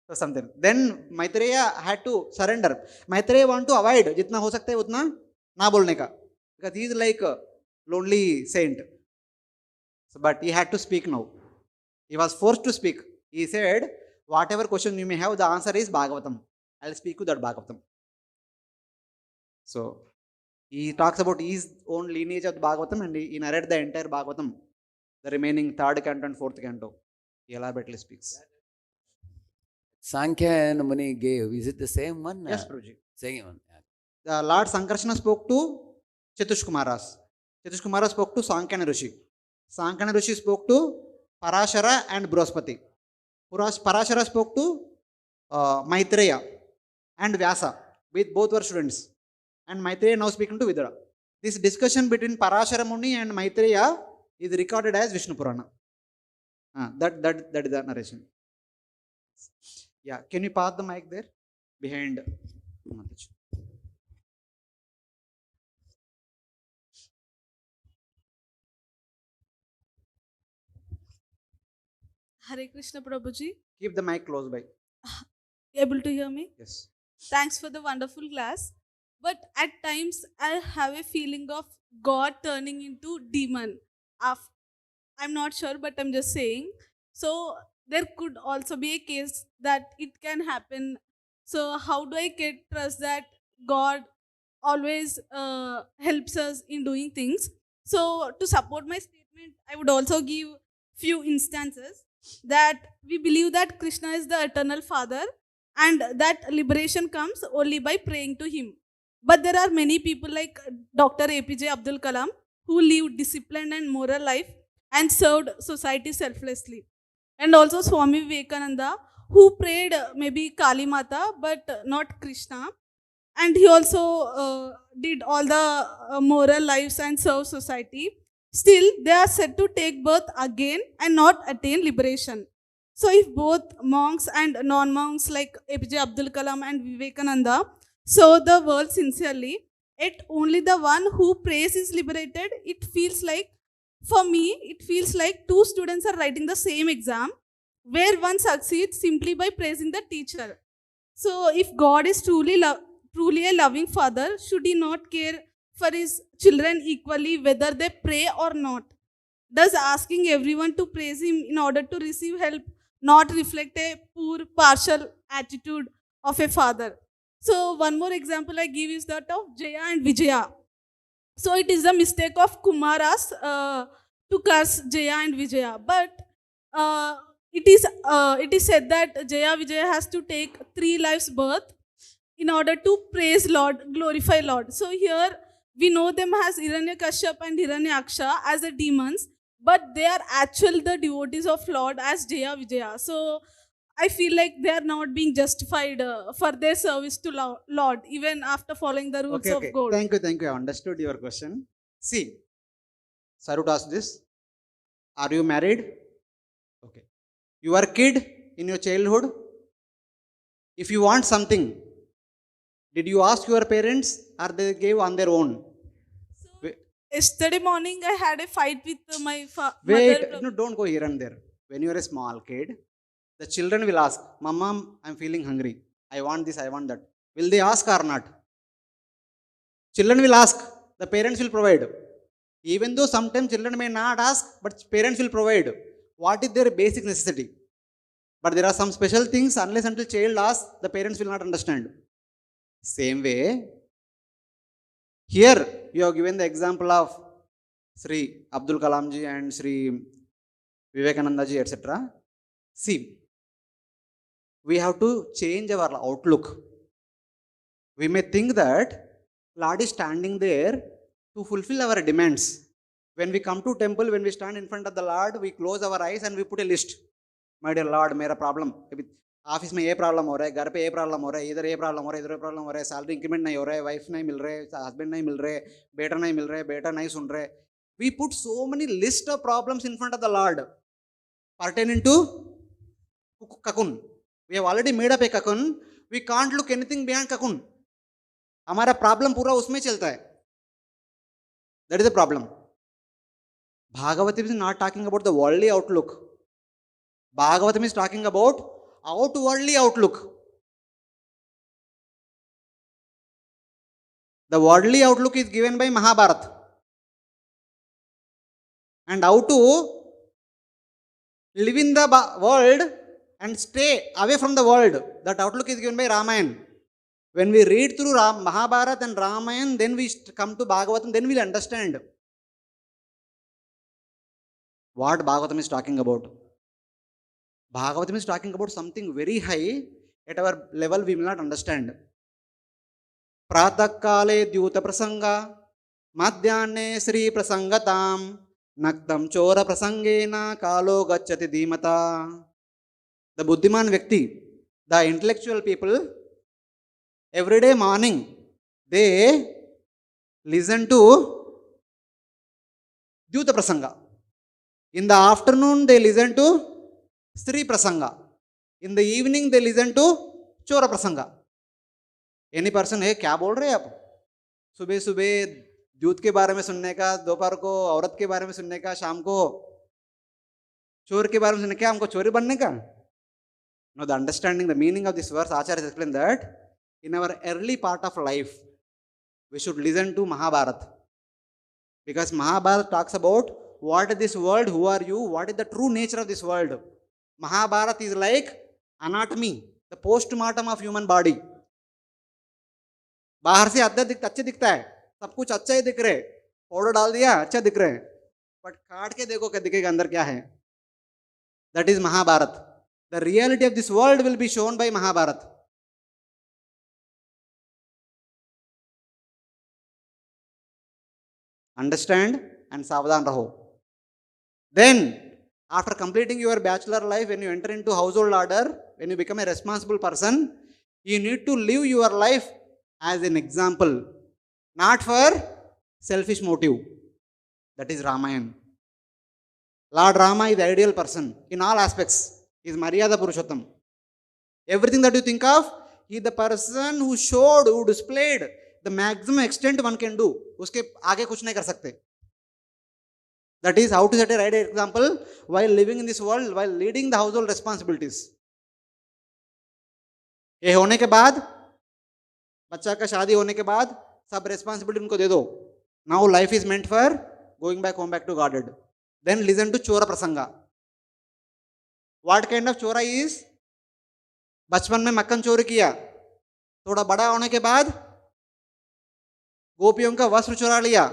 So something. Then Maitreya had to surrender. Maitreya want to avoid, jitna ho sakta hai utna na bolne ka. Because he is like a lonely saint. So, but he had to speak now. He was forced to speak. He said, whatever question you may have, the answer is Bhagavatam. I will speak to that Bhagavatam. So, he talks about his own lineage of the Bhagavatam and he narrated the entire Bhagavatam, the remaining third canto and fourth canto. He elaborately speaks. Sankhya and Muni gave, is it the same one? Yes, Prabhuji. Same one. The Lord Sankarsana spoke to Chatushkumaras. Chatushkumara spoke to Sankhya Rishi. Sankhya Rishi spoke to Parashara and Brospati. Parashara spoke to Maitreya and Vyasa. Both were students. And Maitreya now speaking to Vidura. This discussion between Parashara Muni and Maitreya is recorded as Vishnu Purana. That is the narration. Yeah, can you pass the mic there? Behind Mataji. Hare Krishna Prabhuji. Keep the mic close by. Able to hear me? Yes. Thanks for the wonderful class. But at times I have a feeling of God turning into demon. I'm not sure, but I'm just saying. So there could also be a case that it can happen. So how do I get trust that God always helps us in doing things? So to support my statement, I would also give few instances that we believe that Krishna is the eternal Father and that liberation comes only by praying to Him. But there are many people like Dr. APJ Abdul Kalam who lived disciplined and moral life and served society selflessly. And also Swami Vivekananda who prayed maybe Kali Mata but not Krishna. And he also did all the moral lives and served society. Still, they are said to take birth again and not attain liberation. So if both monks and non-monks like APJ Abdul Kalam and Vivekananda serve the world sincerely, yet only the one who prays is liberated, it feels like, for me, it feels like two students are writing the same exam. where one succeeds simply by praising the teacher. So, if God is truly a loving father, should he not care for his children equally whether they pray or not? Does asking everyone to praise him in order to receive help not reflect a poor, partial attitude of a father? So, one more example I give is that of Jaya and Vijaya. So, it is a mistake of Kumaras to curse Jaya and Vijaya, but it is said that Jaya Vijaya has to take 3 lives' birth in order to praise Lord, glorify Lord. So here we know them as Hiranyakashyap and Hiranyaksha as the demons, but they are actual the devotees of Lord as Jaya Vijaya. So I feel like they are not being justified for their service to Lord, even after following the rules Okay, of okay. God. Thank you. I understood your question. See, Sarut asked this. Are you married? Okay. Your kid in your childhood, if you want something, did you ask your parents or they gave on their own? So Wait, yesterday morning I had a fight with my wait, mother. no, don't go here and there. When you are a small kid, the children will ask, Mama, I'm feeling hungry. I want this, I want that. Will they ask or not? Children will ask, the parents will provide. Even though sometimes children may not ask, but parents will provide. What is their basic necessity? But there are some special things, unless until child asks, the parents will not understand. Same way, here you have given the example of Sri Abdul Kalamji and Sri Vivekanandaji, etc. See, we have to change our outlook. We may think that Lord is standing there to fulfill our demands. When we come to temple, when we stand in front of the Lord, we close our eyes and we put a list. My dear Lord, मेरा problem office में ये problem हो रहा है, घर पे ये problem हो रहा है, इधर ये प्रॉब्लम हो रहा है, इधर ये प्रॉब्लम हो रहा है, सैलरी इंक्रीमेंट नहीं हो रहा है, वाइफ नहीं मिल रहे, हस्बैंड नहीं मिल रहे, बेटा नहीं मिल रहे, बेटा नहीं सुन रहे. We put so many list of problems in front of the Lord pertaining to cocoon. We have already made up a cocoon. We can't look anything beyond cocoon. हमारा प्रॉब्लम पूरा उसमें चलता है. That is the problem. Bhagavatam is not talking about the worldly outlook. Bhagavatam is talking about outwardly outlook. The worldly outlook is given by Mahabharata. And how to live in the world and stay away from the world, that outlook is given by Ramayana. When we read through Mahabharata and Ramayana, then we come to Bhagavatam, then we'll understand what Bhagavatam is talking about. Bhagavatam is talking about something very high. At our level, we will not understand. Pratakale Dyuta Prasanga, Madhyane Sri Prasangatam, Naktam Chora Prasangena Kalo Gachati Dhimata. The Buddhiman Vyakti, the intellectual people, every day morning, they listen to Dyuta Prasanga. In the afternoon, they listen to Sri Prasanga. In the evening, they listen to Chora Prasanga. Any person, hey, क्या बोल रहे हैं आप? सुबह सुबह दूध के बारे में सुनने का, दोपहर को औरत के बारे में सुनने का, शाम को चोर के बारे में सुनने का, हमको चोरी बनने का? No, the understanding, the meaning of this verse, Acharya has explained that in our early part of life, we should listen to Mahabharata. Because Mahabharata talks about what is this world, who are you, what is the true nature of this world. Mahabharata is like anatomy, the post-mortem of human body. बाहर से अच्छे दिखता है, सब कुछ अच्छा ही दिख रहे, पाउडर डाल दिया अच्छा दिख रहे, बट काट के देखो क्या दिखेगा अंदर क्या है. That is Mahabharata. The reality of this world will be shown by Mahabharata. Understand and savadhan raho. Then, after completing your bachelor life, when you enter into household order, when you become a responsible person, you need to live your life as an example, not for selfish motive. That is Ramayana. Lord Rama is the ideal person in all aspects. He is Maryada Purushottam. Everything that you think of, he is the person who showed, who displayed the maximum extent one can do. उसके आगे कुछ नहीं कर सकते. That is how to set a right example while living in this world, while leading the household responsibilities. ये होने के बाद, बच्चा का शादी होने के बाद सब responsibility उनको दे दो. Now life is meant for going back home, back to Godhead. Then listen to चोरा प्रसंगा. What kind of चोरा is? बचपन में मक्खन चोरी किया, थोड़ा बड़ा होने के बाद गोपियों का वस्त्र चुरा लिया,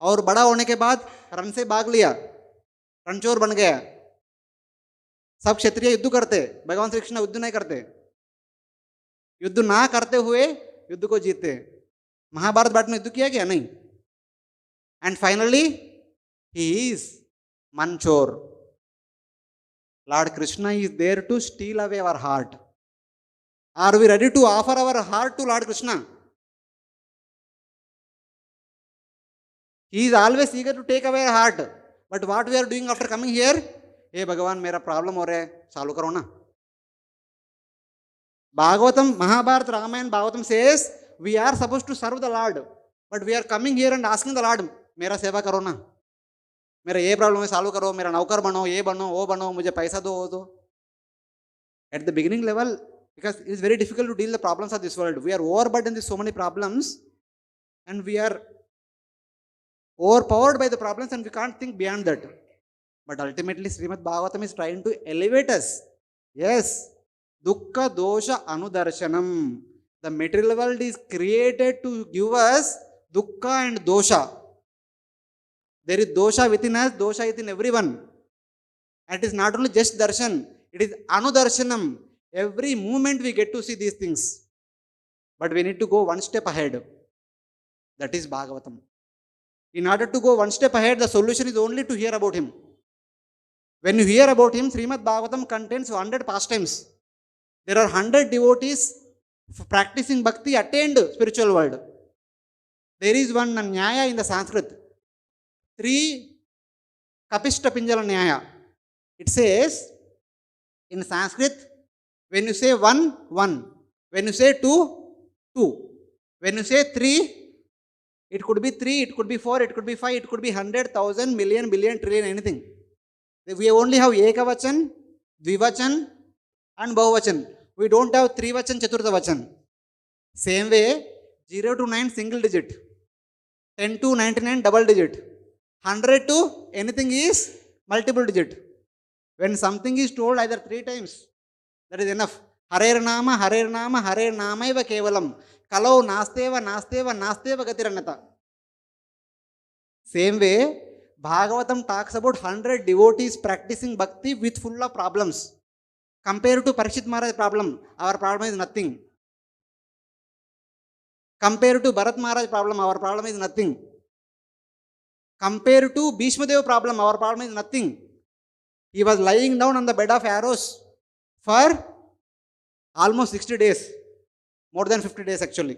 और बड़ा होने के बाद रण से भाग लिया, रणचोर बन गया. सब क्षत्रिय युद्ध करते, भगवान श्री कृष्ण युद्ध नहीं करते. युद्ध ना करते हुए युद्ध को जीतते. महाभारत बाट में युद्ध किया क्या? नहीं. And finally he is Manchor. Lord Krishna is there to steal away our heart. Are we ready to offer our heart to Lord Krishna? He is always eager to take away our heart. But what we are doing after coming here? Hey Bhagavan, मेरा problem हो रहा है, चालू करो ना. Bhagavatam, Mahabharata, Ramayana, Bhagavatam says we are supposed to serve the Lord, but we are coming here and asking the Lord, मेरा सेवा करो ना, मेरा ये प्रॉब्लम है चालू करो, मेरा नौकर बनो, ये बनो, वो बनो, मुझे पैसा दो, वो दो. At the beginning level, because it is very difficult to deal the problems of this world. We are overburdened with so many problems, and we are overpowered by the problems, and we can't think beyond that. But ultimately, Srimad Bhagavatam is trying to elevate us. Yes, dukkha dosha anudarshanam. The material world is created to give us dukkha and dosha. There is dosha within us, dosha within everyone. And it is not only just darshan, it is anudarshanam. Every moment we get to see these things. But we need to go one step ahead. That is Bhagavatam. In order to go one step ahead, the solution is only to hear about him. When you hear about him, Srimad Bhagavatam contains 100 pastimes. There are 100 devotees practicing bhakti attained spiritual world. There is one nyaya in the Sanskrit. 3 Kapishta Pinjala Nyaya. It says in Sanskrit, when you say 1, 1. When you say 2, 2. When you say 3, it could be 3, it could be 4, it could be 5, it could be 100, 1,000, million, billion, trillion, anything. We only have Ekavachan, Dvivachan and Bahuvachan. We don't have Trivachan, Chaturthavachan. Same way, 0 to 9 single digit, 10 to 99 double digit, 100 to anything is multiple digit. When something is told either 3 times, that is enough. Hare Nama, Hare Nama, Hare Namaiva Kevalam. Kalau Nasteva, Nasteva, Nasteva Gatiranata. Same way, Bhagavatam talks about 100 devotees practicing bhakti with full of problems. Compared to Parikshit Maharaj's problem, our problem is nothing. Compared to Bharat Maharaj's problem, our problem is nothing. Compared to Bhishma Deva's problem, our problem is nothing. He was lying down on the bed of arrows for almost 60 days. More than 50 days actually.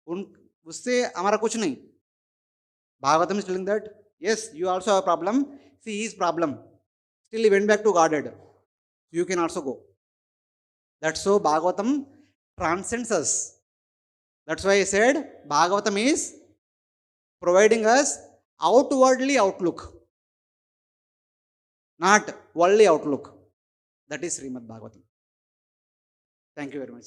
Usse hamara kuch nahi. Bhagavatam is telling that, yes, you also have a problem. See his problem. Still he went back to Godhead. You can also go. That's so Bhagavatam transcends us. That's why I said Bhagavatam is providing us outwardly outlook, not worldly outlook. That is Srimad Bhagavatam. Thank you very much.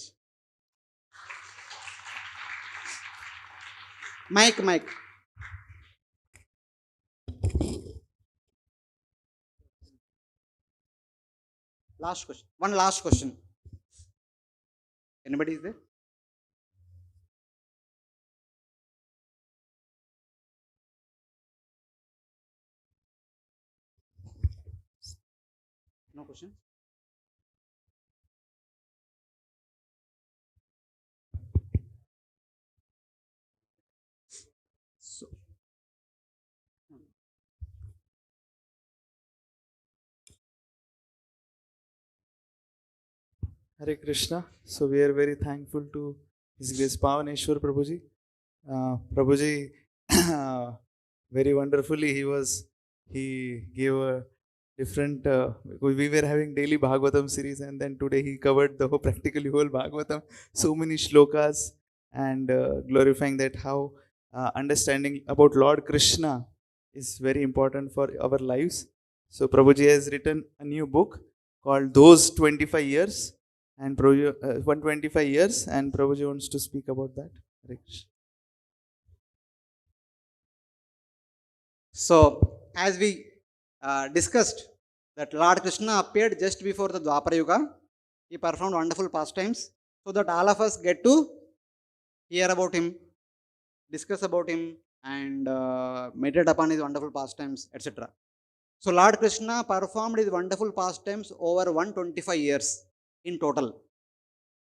Mike. Last question. One last question. Anybody is there? No question? So, Hare Krishna. So we are very thankful to His Grace Pavaneswar Prabhuji. Prabhuji, very wonderfully he gave a different, we were having daily Bhagavatam series, and then today he covered the whole, practically whole Bhagavatam, so many shlokas, and glorifying that how understanding about Lord Krishna is very important for our lives. So Prabhuji has written a new book called Those 25 Years and 125 years, and Prabhuji wants to speak about that. Hare Krishna. So, as we discussed, that Lord Krishna appeared just before the Dwapara Yuga. He performed wonderful pastimes so that all of us get to hear about him, discuss about him, and meditate upon his wonderful pastimes, etc. So, Lord Krishna performed his wonderful pastimes over 125 years in total.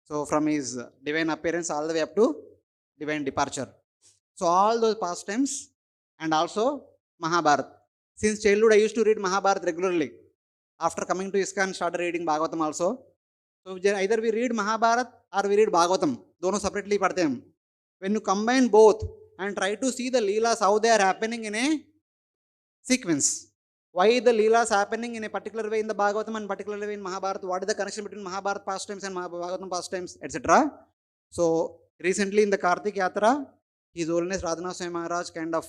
So, from his divine appearance all the way up to divine departure. So, all those pastimes and also Mahabharata. Since childhood, I used to read Mahabharata regularly. After coming to Iskcon, started reading Bhagavatam also. So, either we read Mahabharata or we read Bhagavatam. Dono separately padhte hum. When you combine both and try to see the Leelas, how they are happening in a sequence. Why the Leelas happening in a particular way in the Bhagavatam and particular way in Mahabharata? What is the connection between Mahabharata pastimes and Bhagavatam pastimes, etc. So, recently in the Kartik Yatra, His Holiness Radhanath Swami Maharaj kind of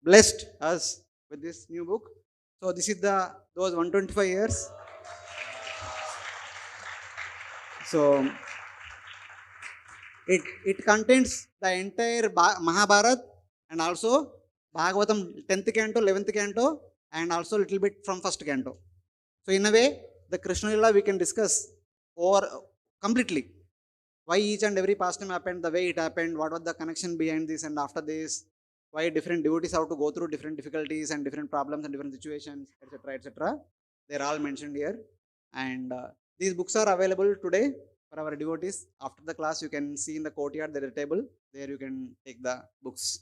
blessed us with this new book. So, this is those 125 years. So, it contains the entire Mahabharata and also Bhagavatam 10th canto, 11th canto, and also a little bit from 1st canto. So, in a way, the Krishna Lila we can discuss over completely. Why each and every pastime happened, the way it happened, what was the connection behind this and after this, why different devotees have to go through different difficulties and different problems and different situations, etc., etc. They are all mentioned here. And these books are available today for our devotees. After the class, you can see in the courtyard there is a table. There you can take the books.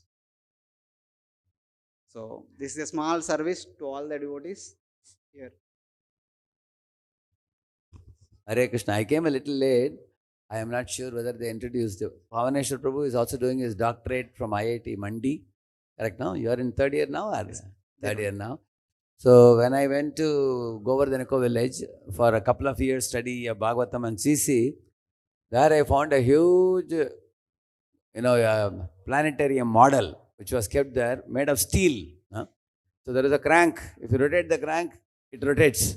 So, this is a small service to all the devotees here. Hare Krishna. I came a little late. I am not sure whether they introduced. Pavaneswar Prabhu is also doing his doctorate from IIT Mandi. Correct now? You are in third year now? Or Yes. third year now. So when I went to Govardhanako village for a couple of years study of Bhagavatam and CC, there I found a huge, planetarium model which was kept there, made of steel. Huh? So there is a crank. If you rotate the crank, it rotates.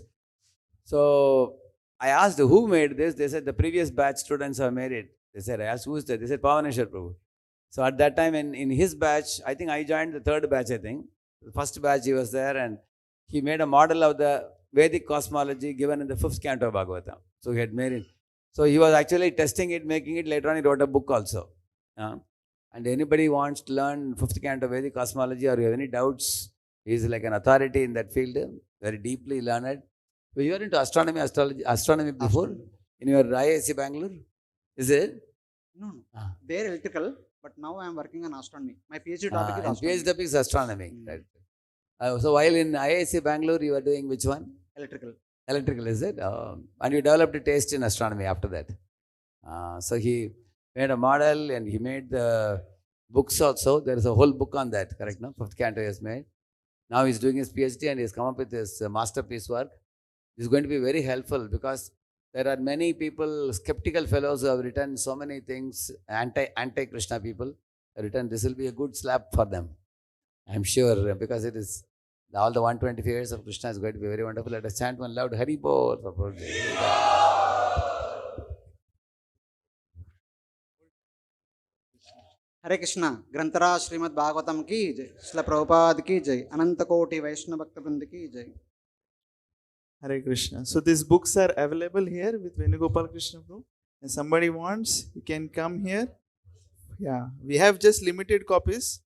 So I asked who made this. They said the previous batch students have made it. They said, I asked who is that? They said Pavaneswar Prabhu. So at that time in his batch, I think I joined the third batch, I think. The first batch he was there and he made a model of the Vedic cosmology given in the 5th canto of Bhagavatam. So he had made it. So he was actually testing it, making it. Later on he wrote a book also. And anybody wants to learn 5th canto Vedic cosmology or you have any doubts, he is like an authority in that field, very deeply learned. So you are into astronomy before? In your IISc Bangalore? Is it? No. They are electrical, but now I am working on astronomy. My PhD topic is astronomy. PhD topic is astronomy. Right. So while in IISc Bangalore, you are doing which one? Electrical. Electrical, is it? And you developed a taste in astronomy after that. So he made a model and he made the books also. There is a whole book on that, correct? No? 5th canto he has made. Now he's doing his PhD and he's come up with his masterpiece work. This is going to be very helpful because there are many people, skeptical fellows who have written so many things, anti-Krishna people have written. This will be a good slap for them. I'm sure, because it is all the 125 years of Krishna is going to be very wonderful. Let us chant one loud Hari Bol for Prabhu. Hare Krishna. Grantara Srimad Bhagavatam ki jai. Srila Prabhupada ki jai. Ananta Koti Vaishnava Bhakta Vrinda ki jai. Hare Krishna. So these books are available here with Venugopal Krishna Prabhu. And somebody wants, you can come here. Yeah, we have just limited copies.